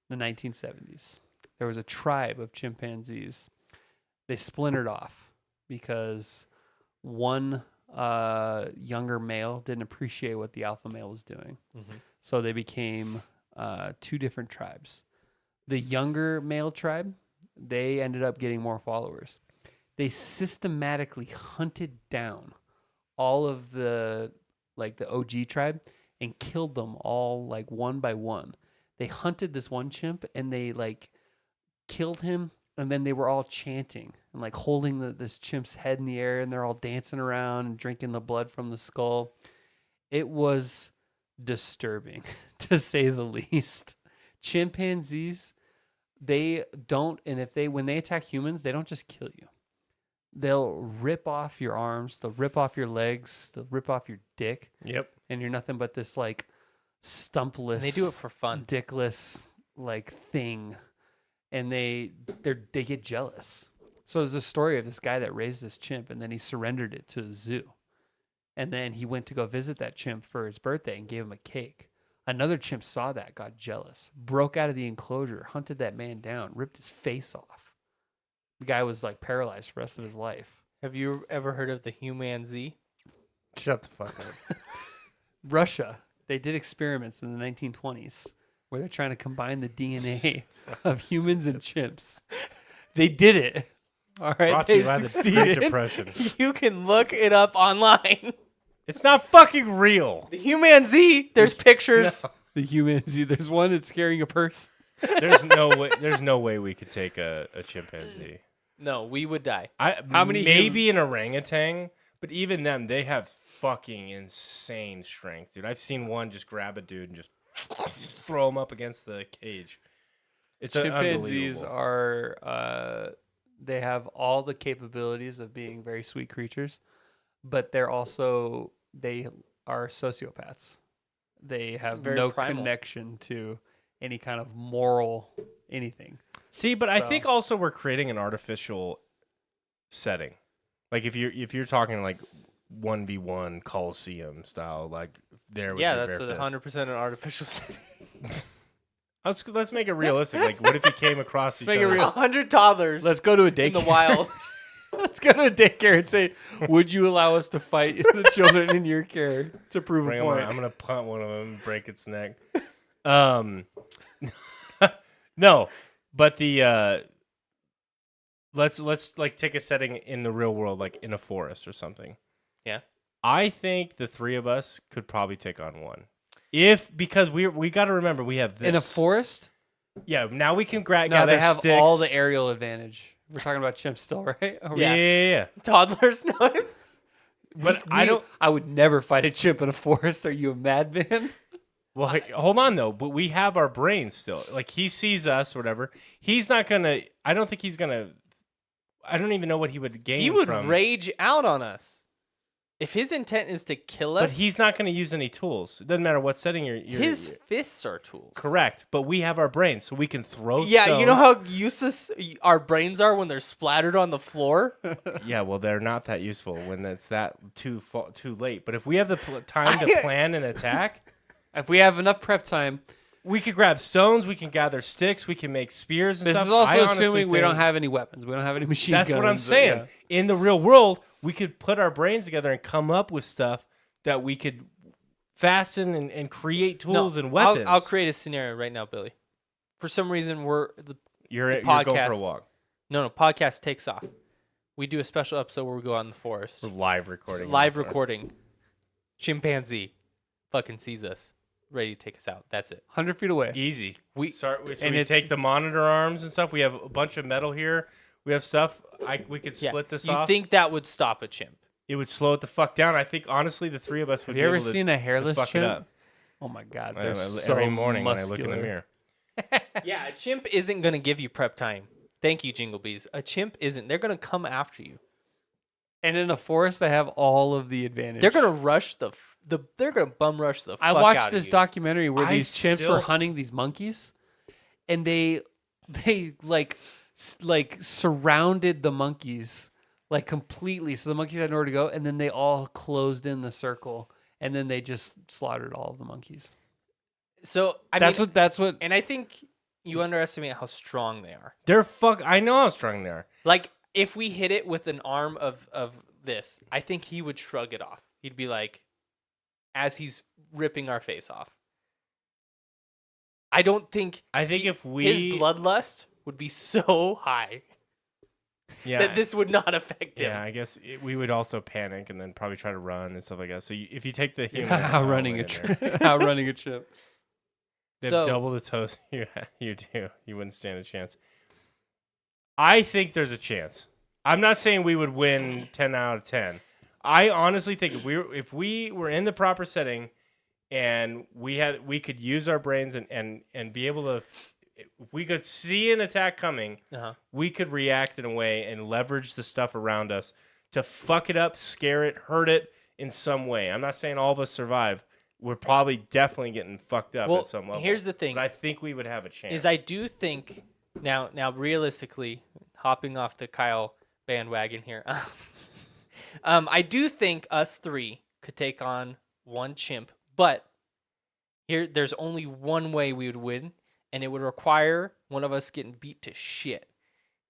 the 1970s. There was a tribe of chimpanzees. They splintered off because one younger male didn't appreciate what the alpha male was doing. Mhm. So they became two different tribes. The younger male tribe, they ended up getting more followers. They systematically hunted down all of the OG tribe and killed them all like one by one. They hunted this one chimp and they like killed him, and then they were all chanting and like holding this chimp's head in the air, and they're all dancing around and drinking the blood from the skull. It was disturbing to say the least. Chimpanzees, they don't, and when they attack humans, they don't just kill you. They'll rip off your arms, they'll rip off your legs, they'll rip off your dick, Yep. and you're nothing but this like stumpless, And they do it for fun. dickless like thing, and they get jealous. So there's a story of this guy that raised this chimp, and then he surrendered it to a zoo, and then he went to go visit that chimp for his birthday and gave him a cake. Another chimp saw that, got jealous, broke out of the enclosure, hunted that man down, ripped his face off. The guy was like paralyzed for the rest of his life. Have you ever heard of the humanzee? Shut the fuck up. Russia, they did experiments in the 1920s where they're trying to combine the DNA of humans and chimps. They did it. All right, Brought to they you by the Great succeeded. Depression. You can look it up online. It's not fucking real. The humanzee. There's pictures. No. The humans. There's one that's carrying a purse. There's no way. There's no way we could take a chimpanzee. No, we would die. How many Maybe an orangutan, but even them, they have fucking insane strength, dude. I've seen one just grab a dude and just throw him up against the cage. It's Chimpanzees unbelievable. are. They have all the capabilities of being very sweet creatures, but they are sociopaths. They have Very no primal. connection to any kind of moral anything. See, but I So- think also we're creating an artificial setting. Like if you're talking like 1v1 Coliseum style, like there. With Yeah, your that's bare fist. 100% an artificial setting. Let's make it realistic. Like, what if you came across each make it other? real. 100 toddlers Let's go to a in the daycare. wild. Let's go to a daycare and say, would you allow us to fight the children in your care to prove Bring a 'em on. point? I'm gonna punt one of them and break its neck. No, but the let's like take a setting in the real world, like in a forest or something. Yeah. I think the three of us could probably take on one. Because we got to remember we have this In a forest? Yeah, now we can No, gather they have sticks. all the aerial advantage. We're talking about chimps still, right? Are we- Yeah. Toddlers, no. But I don't. I would never fight a chimp in a forest. Are you a madman? Well, hey, hold on though. But we have our brains still. Like he sees us, or whatever. He's not gonna. I don't think he's gonna. I don't even know what he would gain. He would from, rage out on us. If his intent is to kill But us, he's not going to use any tools. It doesn't matter what setting you're his fists are tools. correct. But we have our brains, so we can throw. Yeah, you know stones. how useless our brains are when they're splattered on the floor? Yeah, well, they're not that useful when it's that too late. But if we have the time to plan an attack, If we have enough prep time, We could grab stones. We can gather sticks. We can make spears and This stuff. is also I honestly assuming we don't think- have any weapons. We don't have any machine guns. That's what I'm but saying. yeah. In the real world, we could put our brains together and come up with stuff that we could fasten and create tools and weapons. I'll create a scenario right now, Billy. For some reason, You're going for a podcast- walk. no podcast takes off. We do a special episode where we go out in the forest, We're live recording. live recording. Chimpanzee fucking sees us, ready to take us out. That's it. 100 feet away. Easy. We- So and we it's- take the monitor arms and stuff. We have a bunch of metal here. We have stuff. We could split this you off. think that would stop a chimp? It would slow it the fuck down. I think honestly, the three of us would Have be you ever able to, seen a hairless fuck it chimp? up. Oh my god, I- they're I- so every morning muscular. when I look in the mirror. Yeah, a chimp isn't gonna give you prep time. Thank you, Jingle Bees. A chimp isn't. They're gonna come after you. And in a forest, they have all of the advantage. They're gonna rush they're gonna bum rush the. I fuck watched out this of you. documentary where I these chimps still- were hunting these monkeys, and they like surrounded the monkeys like completely. So the monkeys had nowhere to go, and then they all closed in the circle, and then they just slaughtered all of the monkeys. So That's what. and I think you underestimate how strong they are. They're fuck. I know how strong they are. Like if we hit it with an arm of this, I think he would shrug it off. He'd be like, as he's ripping our face off. I don't think I think if we his bloodlust would be so high yeah, that this would not affect him. yeah, I guess we would also panic and then probably try to run and stuff like that. So if you take the human outrunning a element in there, chimp. Outrunning a chimp. they So- have double the toes you do. You wouldn't stand a chance. I think there's a chance. I'm not saying we would win 10 out of 10. I honestly think if we were in the proper setting and we could use our brains and be able to, if we could see an attack coming, Uh-huh. we could react in a way and leverage the stuff around us to fuck it up, scare it, hurt it in some way. I'm not saying all of us survive. We're probably definitely getting fucked up Well, at some level. here's the thing. But I think we would have a chance. Is I do think now realistically, hopping off the Kyle bandwagon here, I do think us three could take on one chimp, but there's only one way we would win, and it would require one of us getting beat to shit.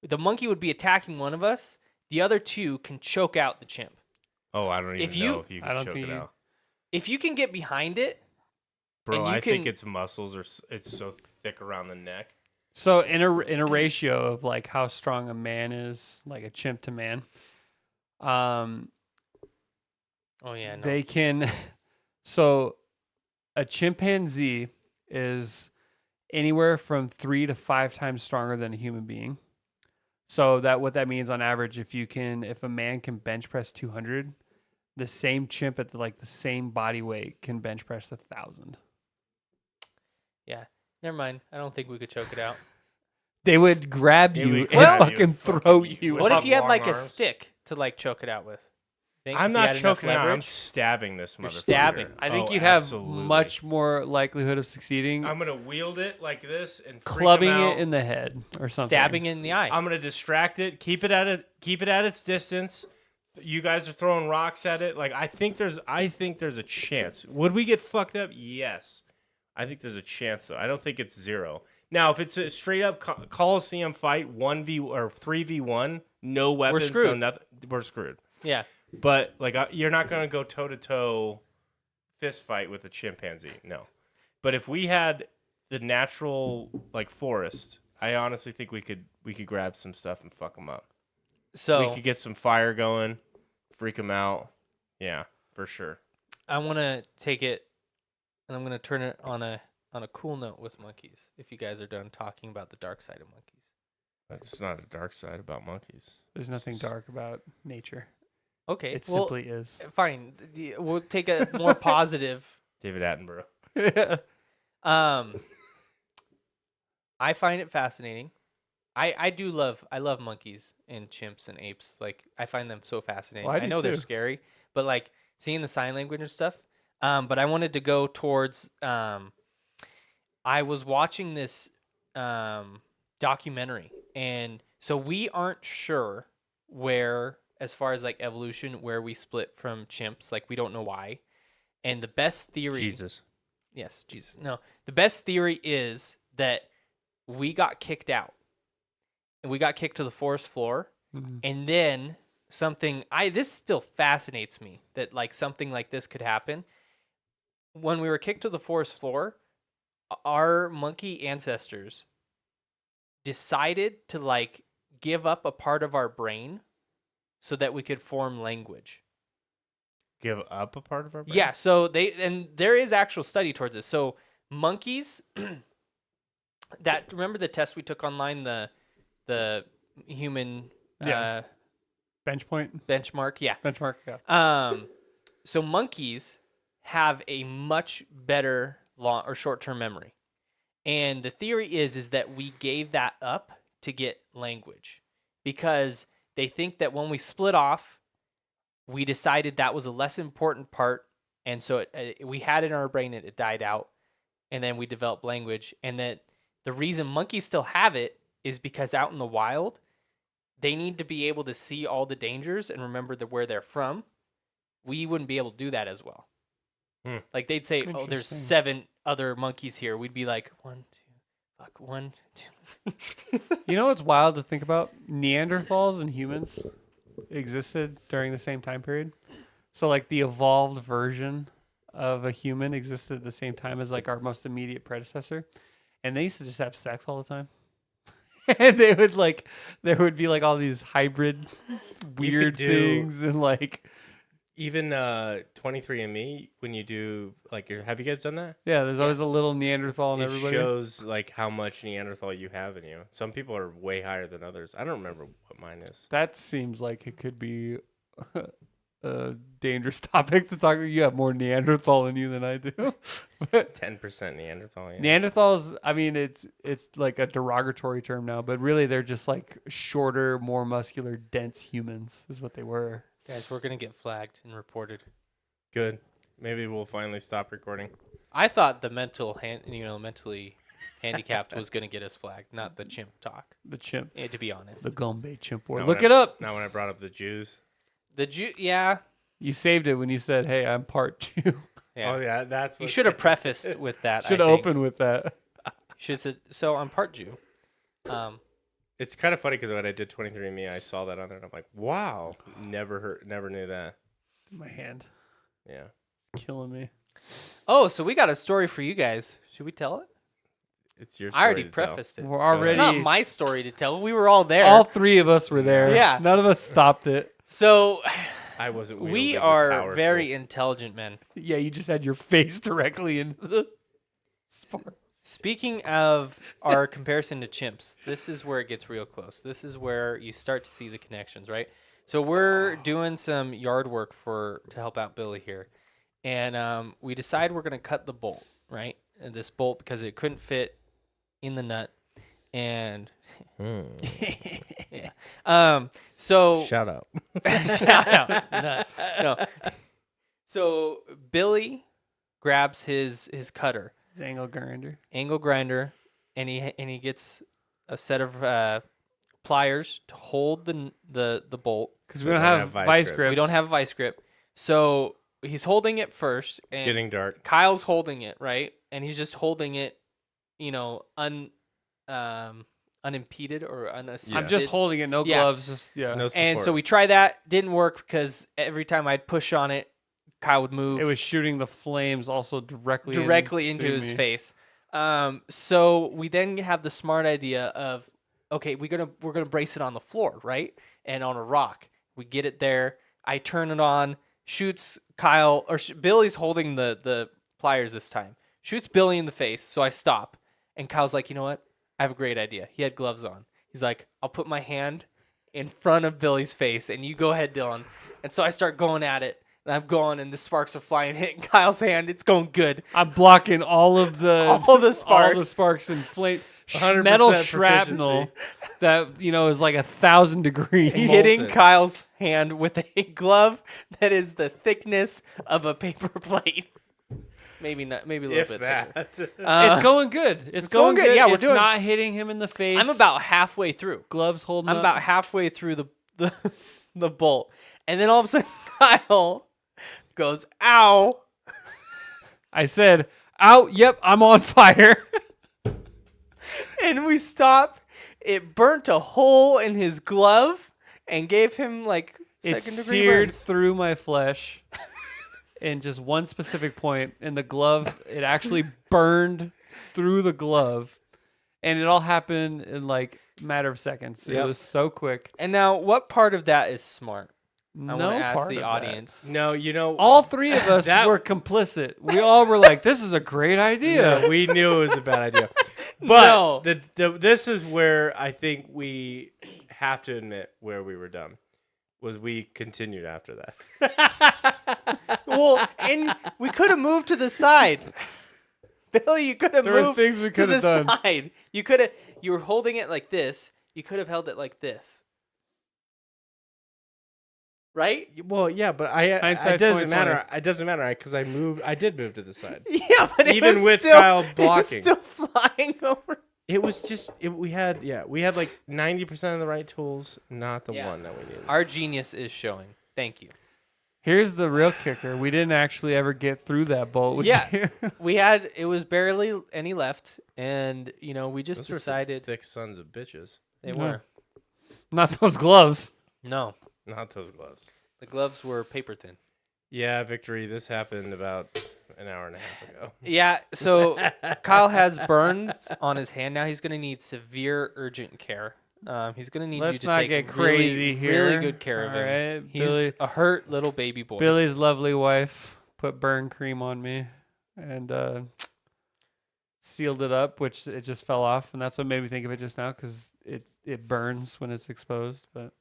The monkey would be attacking one of us. The other two can choke out the chimp. Oh, I don't even If you- know if you I can don't choke think it you- out. If you can get behind it, Bro, and you I think can- its muscles it's so thick around the neck. So in a ratio of like how strong a man is, like a chimp to man, oh yeah, no. they can. So a chimpanzee is anywhere from 3 to 5 times stronger than a human being. So what that means on average, if a man can bench press 200, the same chimp at the same body weight can bench press 1,000. Yeah, never mind. I don't think we could choke it out. They would grab Yeah, you we and grab you fucking and throw fucking- you. What Without if you had long like a arms. stick to like choke it out with? Think I'm if you not had enough choking it out. I'm leverage? stabbing this You're motherfucker. stabbing. I think Oh, you'd have absolutely. much more likelihood of succeeding I'm gonna wield it like this and freak 'em clubbing out. it in the head or something. Stabbing in the eye. I'm gonna distract it, keep it at its distance. You guys are throwing rocks at it. Like I think there's a chance. Would we get fucked up? Yes. I think there's a chance though. I don't think it's 0. Now, if it's a straight up Coliseum fight, 1v or 3v1, no weapons, no screwed. nothing, we're screwed. Yeah. But like you're not gonna go toe to toe fist fight with a chimpanzee. No. But if we had the natural like forest, I honestly think we could grab some stuff and fuck them up. So We could get some fire going, freak them out. Yeah, for sure. I want to take it, and I'm going to turn it on a cool note with monkeys. If you guys are done talking about the dark side of monkeys. That's not a dark side about monkeys. There's nothing dark about nature. Okay. It well, simply is. fine. We'll take a more positive. David Attenborough. I find it fascinating. I love monkeys and chimps and apes. Like I find them so fascinating. Well, I I do know they're too. scary, but like seeing the sign language and stuff. But I wanted to go towards. I was watching this documentary, and so we aren't sure where, as far as like evolution, where we split from chimps. Like we don't know why. And the best theory. Jesus. Yes, Jesus. No. The best theory is that we got kicked out. And we got kicked to the forest floor. Mhm. And then this still fascinates me that like something like this could happen. When we were kicked to the forest floor, our monkey ancestors decided to like give up a part of our brain so that we could form language. Give up a part of our brain? Yeah, so there is actual study towards this. So monkeys remember the test we took online, the human Yeah. Benchmark. yeah. Benchmark. Yeah. So monkeys have a much better long or short-term memory. And the theory is that we gave that up to get language because they think that when we split off, we decided that was a less important part. And so we had it in our brain and it died out. And then we developed language. And that the reason monkeys still have it is because out in the wild, they need to be able to see all the dangers and remember where they're from. We wouldn't be able to do that as well. Like they'd say, oh, there's Interesting. 7 other monkeys here. We'd be like, 1, 2. You know what's wild to think about? Neanderthals and humans existed during the same time period. So like the evolved version of a human existed at the same time as like our most immediate predecessor. And they used to just have sex all the time. And there would be like all these hybrid weird do- things and like Even 23andMe, when you do like, have you guys done that? yeah, there's always a little Neanderthal in It everybody. shows like how much Neanderthal you have in you. Some people are way higher than others. I don't remember what mine is. That seems like it could be a dangerous topic to talk about. You have more Neanderthal in you than I do. But 10% Neanderthal. Yeah. Neanderthals, I mean, it's like a derogatory term now, but really they're just like shorter, more muscular, dense humans is what they were. Guys, we're going to get flagged and reported. Good. Maybe we'll finally stop recording. I thought the mentally handicapped was going to get us flagged, not the chimp talk, The chimp, to be honest. the Gombe chimp war. Now Look when it up. Now when I brought up the Jews. Yeah. You saved it when you said, "Hey, I'm part Jew." Yeah. Oh yeah, that's what You should have prefaced with that. Should I think. open with that. Should have said, so I'm part Jew. It's kind of funny because when I did 23andMe, I saw that on there and I'm like, wow, never knew that. My hand, Yeah. it's killing me. Oh, so we got a story for you guys. Should we tell it? It's your I already story to tell. prefaced it. We're Go ahead. It's already. not my story to tell. We were all there. All 3 of us were there. Yeah. None of us stopped it. So I wasn't wielding we the are power very tool. intelligent men. Yeah, you just had your face directly into the spark. Speaking of our comparison to chimps, this is where it gets real close. This is where you start to see the connections, right? So we're doing some yard work to help out Billy here, and we decide we're gonna cut the bolt, right? And this bolt because it couldn't fit in the nut, and yeah. So Shout out. Shout out. No. So Billy grabs his cutter, His angle grinder, and he gets a set of pliers to hold the bolt. because So we don't have vice grips. We don't have a vice grip, so he's holding it first. It's And getting dark. Kyle's holding it, right, and he's just holding it, unimpeded or unassisted. I'm just holding it, no Yeah. gloves. Just yeah. No And so support. we tried that, didn't work because every time I'd push on it, Kyle would move. It was shooting the flames also directly into his me. face. So we then have the smart idea of, okay, we're gonna brace it on the floor, right, and on a rock. We get it there. I turn it on. Shoots Kyle Billy's holding the pliers this time. Shoots Billy in the face. So I stop, and Kyle's like, you know what? I have a great idea. He had gloves on. He's like, I'll put my hand in front of Billy's face, and you go ahead, Dylan. And so I start going at it. And I'm going, and the sparks are flying, hitting Kyle's hand. It's going good. I'm blocking all of the All the sparks and flame 100% metal proficiency. shrapnel that is like 1,000 degrees. Hitting Molten. Kyle's hand with a glove that is the thickness of a paper plate. Maybe not. Maybe a little If bit that. thicker. It's going good. It's going good. Yeah, we're it's doing- not hitting him in the face. I'm about halfway through. gloves holding I'm up. about halfway through the bolt, and then all of a sudden Kyle goes, "Ow!" I said, Out. Yep, I'm on fire. And we stop. It burnt a hole in his glove and gave him like It second degree seared burns. through my flesh in just one specific point. In the glove, it actually burned through the glove. And it all happened in like a matter of seconds. It Yep. was so quick. And now, what part of that is smart? I No want to ask part the of that. audience. No, you know, All three of us That- were complicit. We all were like, "This is a great idea." no, we knew it was a bad idea. But No. this is where I think we have to admit where we were dumb. Was we continued after that. Well, and we could have moved to the side. Billy, you could have There was moved things we to could the have done. side. You could have. You were holding it like this. You could have held it like this. Right? Well, yeah, but it Hindsight's doesn't 20/20. matter. It doesn't matter because I did move to the side. Yeah, but it Even was with still, Kyle it was blocking. still flying over. It was just we had like 90% of the right tools, not the Yeah. one that we needed. Our genius is showing. Thank you. Here's the real kicker: we didn't actually ever get through that bolt. with Yeah. you. It was barely any left, and we just Those were some decided thick sons of bitches. they No. were. Not those gloves. No, Not those gloves. the gloves were paper thin. Yeah, Victory. This happened about an hour and a half ago. Yeah, so Kyle has burns on his hand now. He's going to need severe urgent care. He's going to need you Let's to not take get crazy really, here. really good care of All him. right, He's Billy. a hurt little baby boy. Billy's lovely wife put burn cream on me and sealed it up, which it just fell off, and that's what made me think of it just now because it burns when it's exposed. But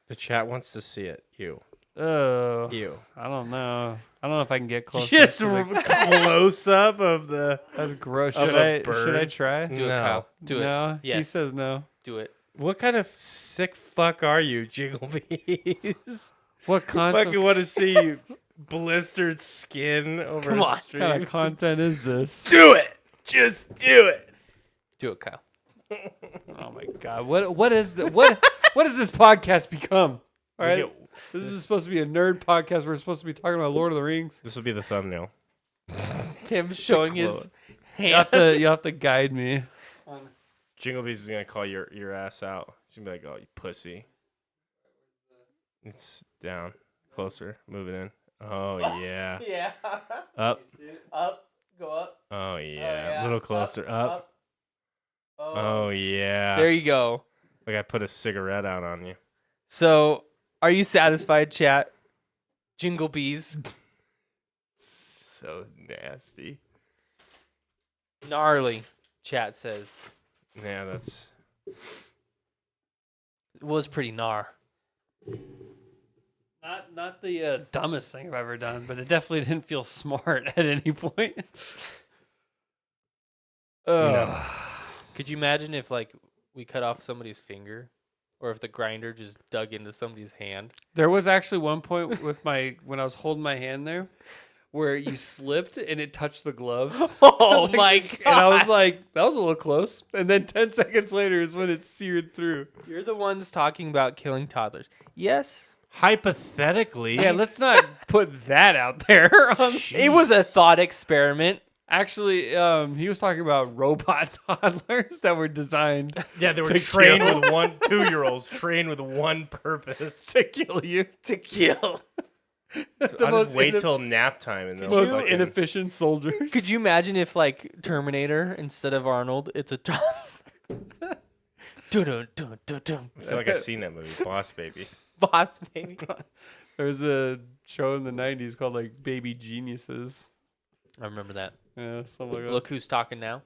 The chat wants to see it. You. I don't know. I don't know if I can get close. Just enough to the- close up of the. That's gross. of Should a I bird. try? Do it, No. Kyle. Do it. No. He Yes. says no. Do it. What kind of sick fuck are you, Jigglebees? What content? Fucking want to see you blistered skin over Come the on. stream. What kind of content is this? Do it. Just do it. Do it, Kyle. Oh my god! What is what does this podcast become? All right, this is supposed to be a nerd podcast. We're supposed to be talking about Lord of the Rings. This will be the thumbnail. Him showing his You hand. have to guide me. Jinglebees is gonna call your ass out. She's gonna be like, "Oh, you pussy." It's down, closer, moving in. Oh yeah, Yeah. up. Up. Go up. Oh yeah, yeah. a little closer. Up. Oh yeah. There you go. Like I put a cigarette out on you. So, are you satisfied, chat? Jingle bees. So nasty. Gnarly, chat says. Yeah, that's. It was pretty gnar. Not the dumbest thing I've ever done, but it definitely didn't feel smart at any point. No. Could you imagine if we cut off somebody's finger, or if the grinder just dug into somebody's hand? There was actually one point with when I was holding my hand there, where you slipped and it touched the glove. Oh Like, my god! And I was like, that was a little close. And then 10 seconds later is when it seared through. You're the ones talking about killing toddlers. Yes, Hypothetically, Yeah, let's not put that out there. it was a thought experiment. Actually, he was talking about robot toddlers that were designed yeah, they were to trained kill. with 2-year-olds, trained with one purpose. to kill you. To kill. So The I'll most just wait ineff- till nap time and they'll Most fucking- inefficient soldiers. Could you imagine if Terminator instead of Arnold, it's a toddler? Dun, dun, dun, dun. I feel like I've seen that movie, Boss Baby. Boss baby. There was a show in the 90s called like Baby Geniuses. I remember that. Yeah, something like that. Look who's talking now.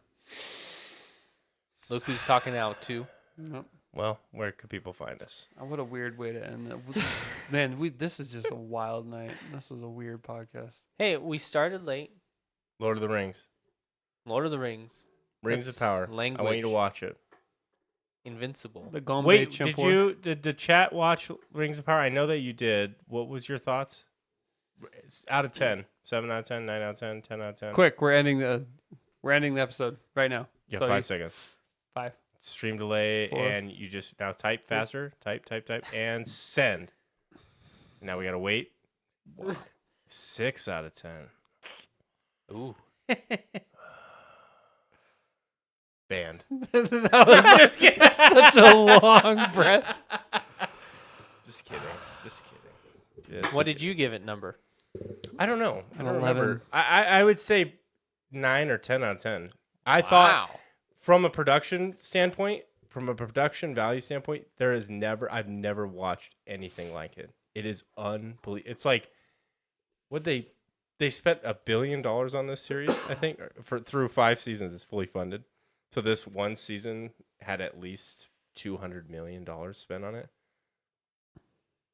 Look who's talking now too. Yep. Well, where could people find us? Oh, what a weird way to end that. Man, this is just a wild night. This was a weird podcast. Hey, we started late. Lord of the Rings. Lord of the Rings. Rings That's of Power. I want you to language. watch it. Invincible. The Gombe Wait, Chimport. did the chat watch Rings of Power? I know that you did. What was your thoughts? It's out of 10. 7 out of 10, 9 out of 10, 10 out of 10. Quick, we're ending the episode right now. Yeah, So 5 seconds. 5. Stream delay, 4. and you just now type faster. Type, and send. Now we gotta wait. 6 out of 10. Ooh. Banned. That was such a long breath. Just kidding. Just kidding. Just What did you give it number? I don't know. I An don't 11. remember. I would say 9 or 10 out of 10. I thought from a production standpoint, from a production value standpoint, I've never watched anything like it. It is unbelievable. It's like what they spent $1 billion on this series, I think, through 5 seasons. It's fully funded. So this one season had at least $200 million spent on it.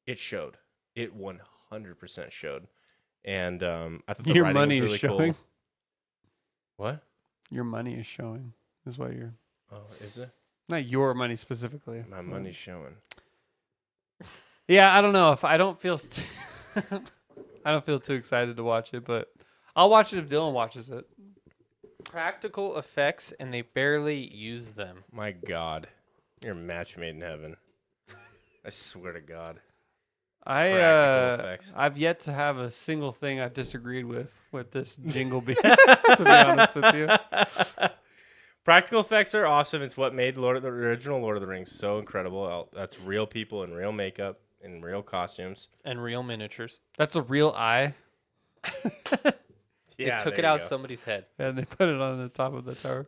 It showed. It 100% showed. And I thought the Your writing money was is really showing. cool. What? Your money is showing. Is what you're. Oh, is it? Not your money specifically. My money's showing. Yeah, I don't know if I don't feel. I don't feel too excited to watch it, but I'll watch it if Dylan watches it. Practical effects, and they barely use them. My God. You're a match made in heaven. I swear to God. Practical effects. I've yet to have a single thing I've disagreed with this Jingle Beats. To be honest with you, Practical effects are awesome. It's what made the original Lord of the Rings so incredible. That's real people in real makeup and real costumes. And real miniatures. that's a real eye, They took it out of somebody's head. and they put it on the top of the tower.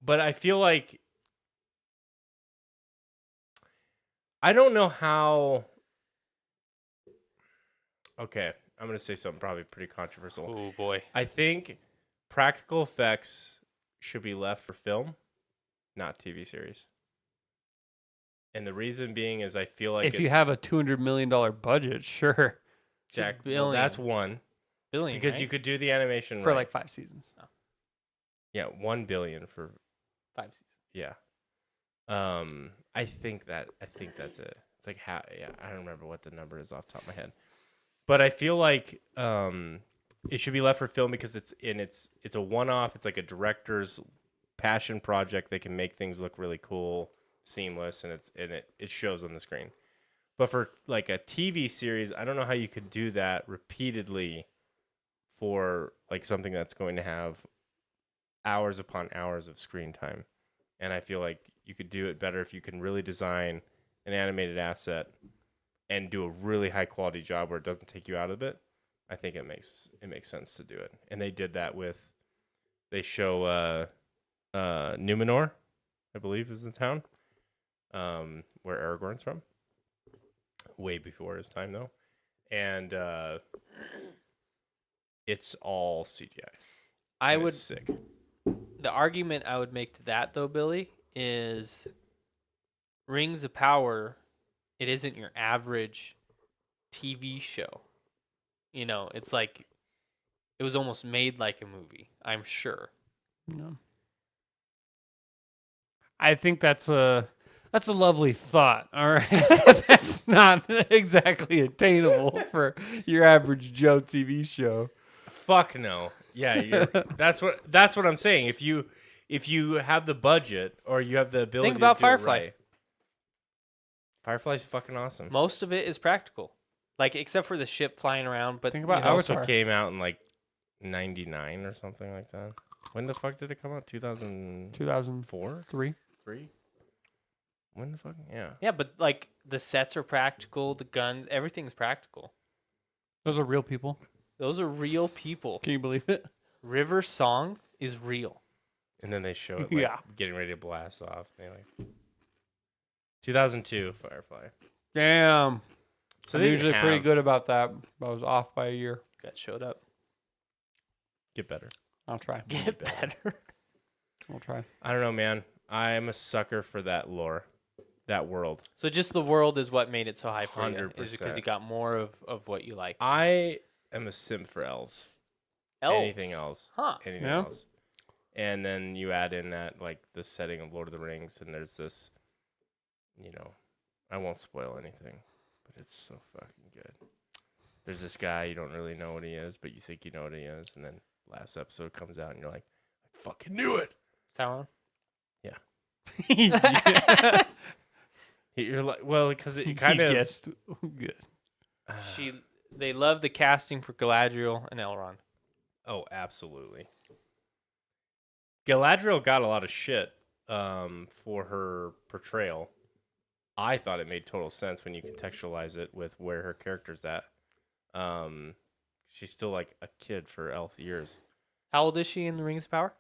But I feel like I don't know how. Okay, I'm gonna say something probably pretty controversial. Oh boy. I think practical effects should be left for film, not TV series. And the reason being is I feel like If you have a $200 million budget, sure, Jack, billion. well, that's one Billion, because right? you could do the animation for right. like 5 seasons. yeah, 1 billion for 5 seasons. yeah. I think that's it. It's like I don't remember what the number is off the top of my head. But I feel like it should be left for film because it's a one-off. It's like a director's passion project. They can make things look really cool, seamless, and it shows on the screen. But for like a TV series, I don't know how you could do that repeatedly for like something that's going to have hours upon hours of screen time. And I feel like you could do it better if you can really design an animated asset and do a really high quality job where it doesn't take you out of it. I think it makes sense to do it. And they did that they show Numenor, I believe is the town, where Aragorn's from. Way before his time though. And it's all CGI. It's sick. The argument I would make to that though, Billy, is Rings of Power, it isn't your average TV show. You know, it's like it was almost made like a movie, I'm sure. No. I think that's a lovely thought. All right, but that's not exactly attainable for your average Joe TV show. Fuck no. Yeah, that's what I'm saying. If you have the budget or you have the ability Think about to do Firefly. it right. Firefly's fucking awesome. Most of it is practical. Like except for the ship flying around, but Think about It also Avatar. came out in like 99 or something like that. When the fuck did it come out? 2004? 2003. 3? When the fuck? Yeah. yeah, but like the sets are practical, the guns, everything's practical. Those are real people. Those are real people. Can you believe it? River Song is real. And then they show it like, Yeah. getting ready to blast off. They like 2002 Firefly. Damn. So I'm they usually have- pretty good about that. I was off by a year. Got showed up. Get better. I'll try. Get better. I'll try. I don't know, man. I am a sucker for that lore, that world. So just the world is what made it so high for you. Is it because 100%. you got more of what you like? I am a simp for elves. Anything Elves. else. Huh. Anything Yeah. else. And then you add in that like the setting of Lord of the Rings, and there's this, I won't spoil anything, but it's so fucking good. There's this guy, you don't really know what he is, but you think you know what he is, and then last episode comes out and you're like, I fucking knew it. Sauron? You're like, well, because it He kind of guessed good. They love the casting for Galadriel and Elrond. Oh, absolutely. Galadriel got a lot of shit for her portrayal. I thought it made total sense when you contextualize it with where her character's at. She's still like a kid for elf years. How old is she in the Rings of Power?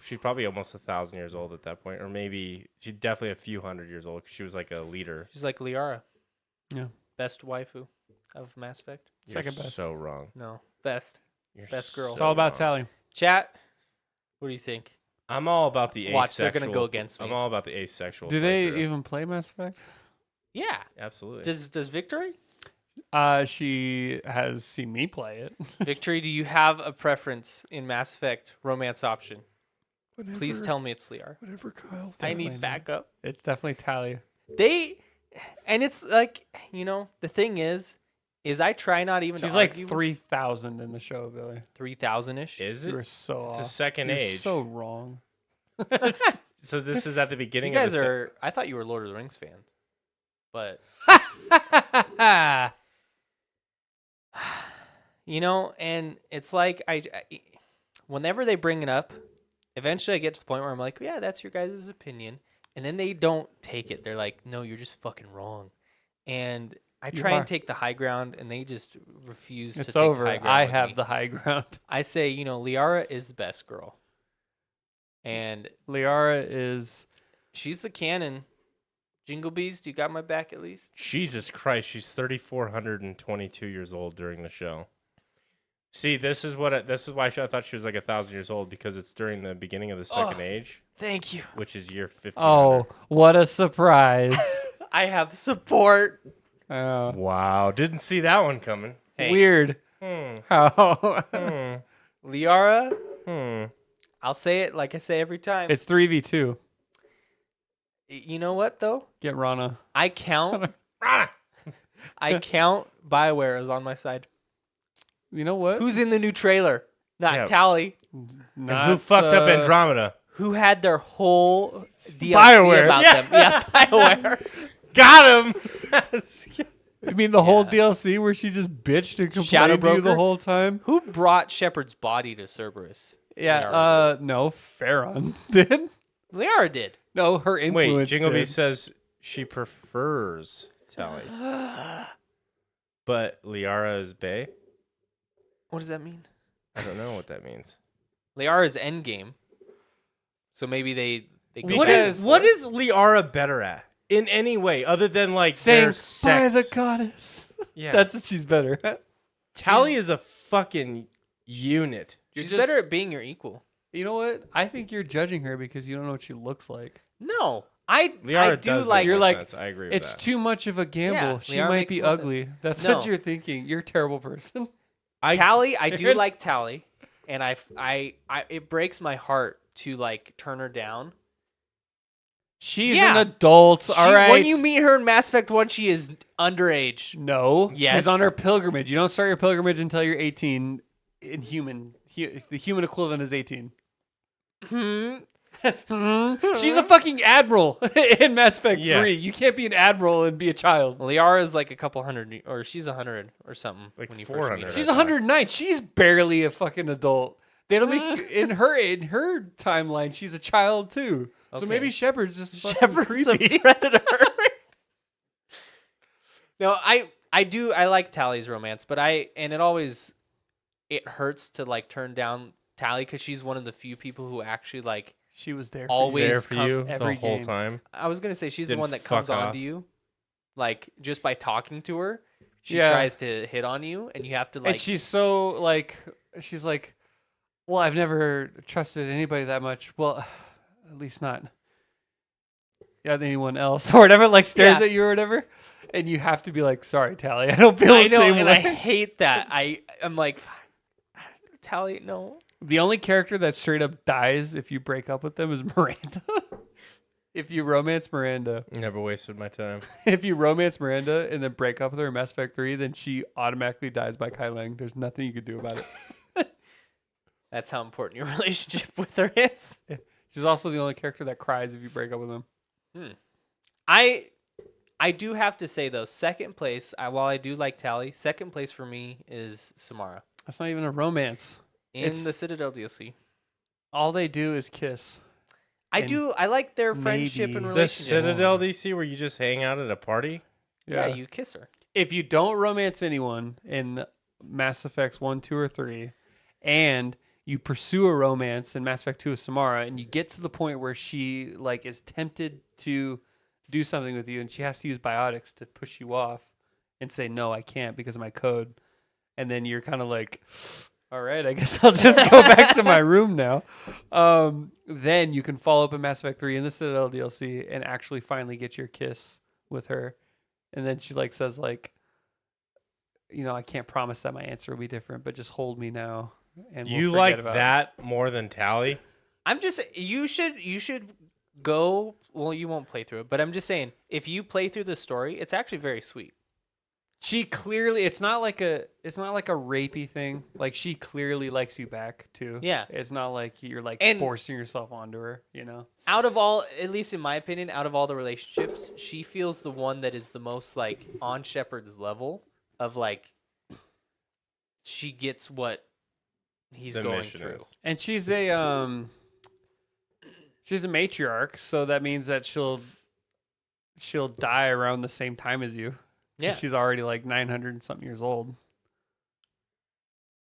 She's probably almost 1,000 years old at that point, or maybe she's definitely a few hundred years old. 'Cause she was like a leader. She's like Liara. Yeah. Best waifu of Mass Effect. You're Second best. so wrong. No, best. You're Best girl. It's all about wrong. Tally. Chat. What do you think? I'm all about the asexual. Watch, they're gonna go against me. I'm all about the asexual. Do they playthrough. even play Mass Effect? Yeah. Absolutely. Does Victory? She has seen me play it. Victory, do you have a preference in Mass Effect romance option? Please tell me it's Liara. Whatever Kyle. I need backup. It's definitely Tally. And it's like, the thing is I try not even She's to like argue 3,000 in the show, Billy. 3,000-ish. Is You it? were so It's off. a second You're age. so wrong. So this is at the You beginning guys of the are, I thought you were Lord of the Rings fans. But, and it's like, whenever they bring it up, eventually I get to the point where I'm like, yeah, that's your guys' opinion. And then they don't take it. They're like, no, you're just fucking wrong. And I You try are. and take the high ground, and they just refuse to It's take the over. high ground. I with have me. the high ground. I say, Liara is the best girl. And Liara is. she's the canon. Jingle Bees, do you got my back at least? Jesus Christ, she's 3,422 years old during the show. See, this is why I thought she was like 1,000 years old, because it's during the beginning of the second age, Thank you. which is year 1500. Oh, what a surprise. I have support. Oh, Wow, didn't see that one coming. Hey, weird. Hmm. How? Liara, Hmm. I'll say it like I say every time. It's 3v2. You know what, though? Get Rana. I count Rana! BioWare as on my side. You know what? Who's in the new trailer? Not Yeah. Tally. And who fucked up Andromeda? Who had their whole DLC BioWare. about Yeah. them. Yeah, BioWare. Got him! You mean the whole Yeah. DLC where she just bitched and Shadow complained to you the Broker? whole time? Who brought Shepard's body to Cerberus? Yeah, no, Farron did. Liara did. No, her influence Wait, Jingleby did. says she prefers Tally, but Liara is Bae? What does that mean? I don't know what that means. Liara's endgame. So maybe they go What back is and what forth. is Liara better at in any way other than like Saying, their by sex? the goddess. Yeah, That's what she's better at. Tally is a fucking unit. You're She's just- better at being your equal. You know what? I think you're judging her because you don't know what she looks like. No, I Liara do does like. make You're more like, sense. I agree with It's that. too much of a gamble. Yeah, she Liara might makes be more sense. ugly. That's No. what you're thinking. You're a terrible person. Tally, I do like Tally, and I it breaks my heart to like turn her down. She's Yeah. an adult, all right? When you meet her in Mass Effect 1, she is underage. No. Yes. She's on her pilgrimage. You don't start your pilgrimage until you're 18 in human. The human equivalent is 18. Hmm. She's a fucking admiral in Mass Effect Yeah. 3. You can't be an admiral and be a child. Liara is like a couple hundred, or she's 100 or something. Like when you 400. First meet her. She's 109. She's barely a fucking adult. They don't make in her timeline. She's a child too. So Okay. maybe Shepard's just fucking Shepard's a creepy. predator. No, I like Tally's romance, but it hurts to like turn down Tally because she's one of the few people who actually like. She was there. Always there for come you the every whole game. time. I was gonna say she's the Didn't one that comes fuck on off. to you, like just by talking to her. She Yeah. tries to hit on you, and you have to like. And she's so like, she's like, well, I've never trusted anybody that much. Well, at least not anyone else or whatever. Like stares Yeah. at you or whatever, and you have to be like, sorry, Tally, I don't feel I the know, same and way. I hate that. I'm like, Tally, no. The only character that straight up dies if you break up with them is Miranda. If you romance Miranda, Never wasted my time. if you romance Miranda and then break up with her in Mass Effect 3, then she automatically dies by Kai Lang. There's nothing you could do about it. That's how important your relationship with her is. She's also the only character that cries if you break up with him. I do have to say though, second place. While I do like Tally, second place for me is Samara. That's not even a romance. in It's- the Citadel DLC. All they do is kiss. And I like their friendship maybe and the The relationship. Citadel DC where you just hang out at a party. Yeah, you kiss her. If you don't romance anyone in Mass Effects 1, 2, or 3, and you pursue a romance in Mass Effect 2 with Samara, and you get to the point where she like is tempted to do something with you, and she has to use biotics to push you off and say, no, I can't because of my code. And then you're kind of like, all right, I guess I'll just go back to my room now. Then you can follow up in Mass Effect 3 in the Citadel DLC and actually finally get your kiss with her. And then she like says like, you know, I can't promise that my answer will be different, but just hold me now. And we'll You forget like about it. that more than Tally? I'm just you should go. Well, you won't play through it, but I'm just saying if you play through the story, it's actually very sweet. She clearly it's not like a rapey thing. Like she clearly likes you back too. Yeah. It's not like you're like And- forcing yourself onto her, you know. Out of all, at least in my opinion, out of all the relationships, she feels the one that is the most like on Shepard's level of like she gets what he's The going mission through. is. And she's a matriarch, so that means that she'll die around the same time as you. Yeah. She's already like 900 and something years old.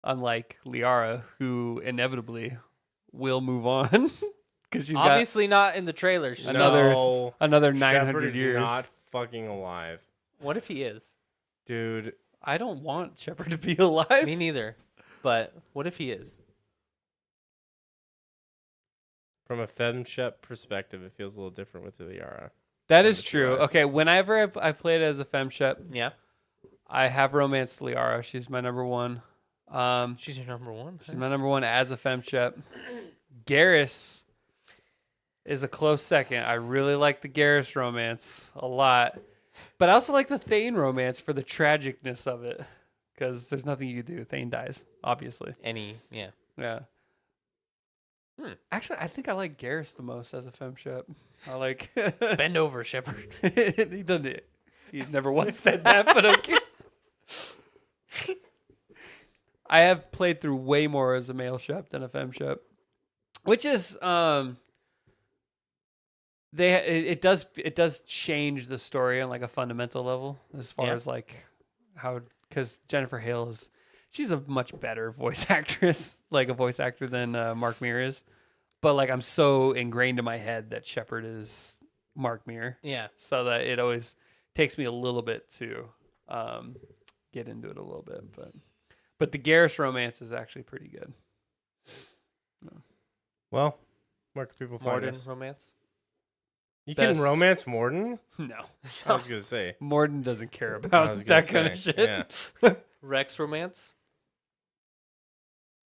Unlike Liara, who inevitably will move on because she's Obviously not in the trailer. She's Another- No, got another Shepard 900 is years. not fucking alive, What if he is? dude. I don't want Shepard to be alive. Me neither. But what if he is? From a FemShep perspective, it feels a little different with Liara. That and is the two true. eyes. Okay, whenever I've played as a femshep, Yeah. I have romanced Liara. She's my number one. She's your number one. She's my number one as a femshep. Garrus is a close second. I really like the Garrus romance a lot, but I also like the Thane romance for the tragicness of it, because there's nothing you can do. Thane dies, obviously. Yeah. Yeah. Actually, I think I like Garrus the most as a femshep. I like. Bend over, Shepard. He doesn't. He's never once said that, but okay. I have played through way more as a male shep than a fem shep, which is it does change the story on like a fundamental level as far Yeah. as like how, because Jennifer Hale she's a much better voice actress, like a voice actor than Mark Meer is, but like I'm so ingrained in my head that Shepard is Mark Meer, Yeah. so that it always takes me a little bit to get into it a little bit, but the Garrus romance is actually pretty good. Well, where can people find Morden us? romance. You Best- can romance Morden? No, I was gonna say. Morden doesn't care I about was gonna that kind of say, shit. yeah. Rex romance.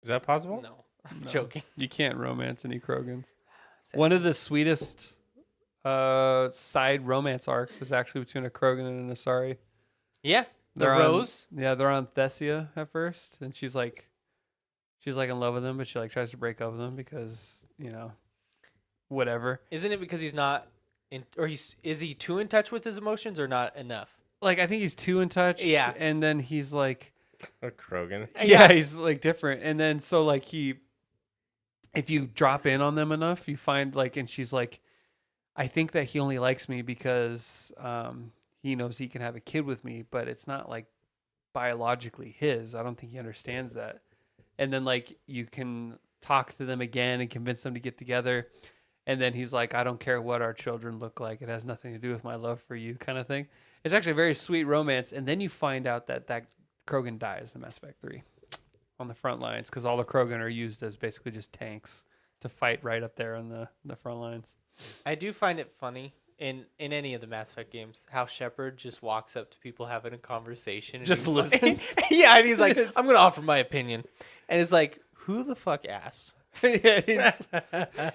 Is that possible? No. No. Joking. You can't romance any Krogans. Sad. One of the sweetest side romance arcs is actually between a Krogan and an Asari. Yeah. The They're on- Rose. Yeah, they're on Thessia at first, and she's like in love with him, but she like tries to break up with him because, you know, whatever. Isn't it because he's not in, or is he too in touch with his emotions or not enough? Like I think he's too in touch. Yeah. And then he's like, A Krogan. yeah, he's like different. And then so like if you drop in on them enough, you find like, and she's like, I think that he only likes me because he knows he can have a kid with me, but it's not like biologically his. I don't think he understands that. And then like you can talk to them again and convince them to get together. And then he's like, I don't care what our children look like. It has nothing to do with my love for you, kind of thing. It's actually a very sweet romance. And then you find out that Krogan dies in Mass Effect 3 on the front lines, because all the Krogan are used as basically just tanks to fight right up there on the front lines. I do find it funny in any of the Mass Effect games how Shepard just walks up to people having a conversation. And Just he's like- listens. yeah, and he's like, I'm going to offer my opinion. And it's like, who the fuck asked? Yeah,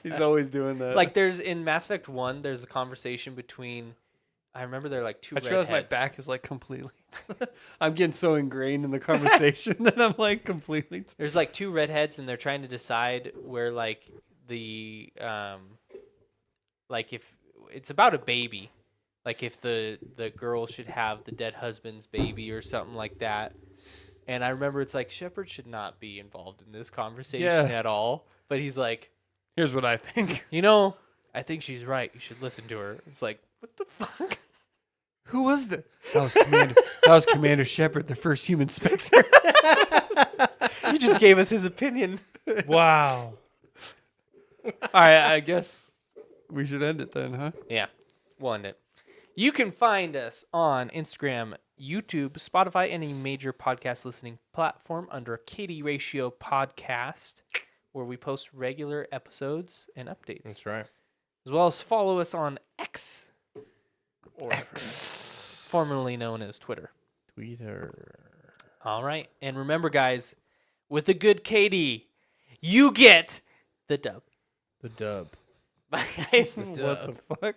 he's always doing that. Like there's in Mass Effect 1, there's a conversation between, I remember there are like two I just realized my redheads. back is like completely. I'm getting so ingrained in the conversation that I'm like completely. There's like two redheads and they're trying to decide where like the like if it's about a baby, like if the girl should have the dead husband's baby or something like that. And I remember it's like Shepard should not be involved in this conversation Yeah. at all. But he's like, Here's what I think. I think she's right. You should listen to her. It's like, what the fuck? Who was that? That was Commander Shepard, the first human Spectre. He just gave us his opinion. Wow. All right, I guess we should end it then, huh? Yeah, we'll end it. You can find us on Instagram, YouTube, Spotify, any major podcast listening platform under Katie Ratio Podcast, where we post regular episodes and updates. That's right. As well as follow us on X, or formerly known as Twitter. Twitter. All right. And remember, guys, with the good Katie, you get the dub. The dub. Bye, guys. What the fuck?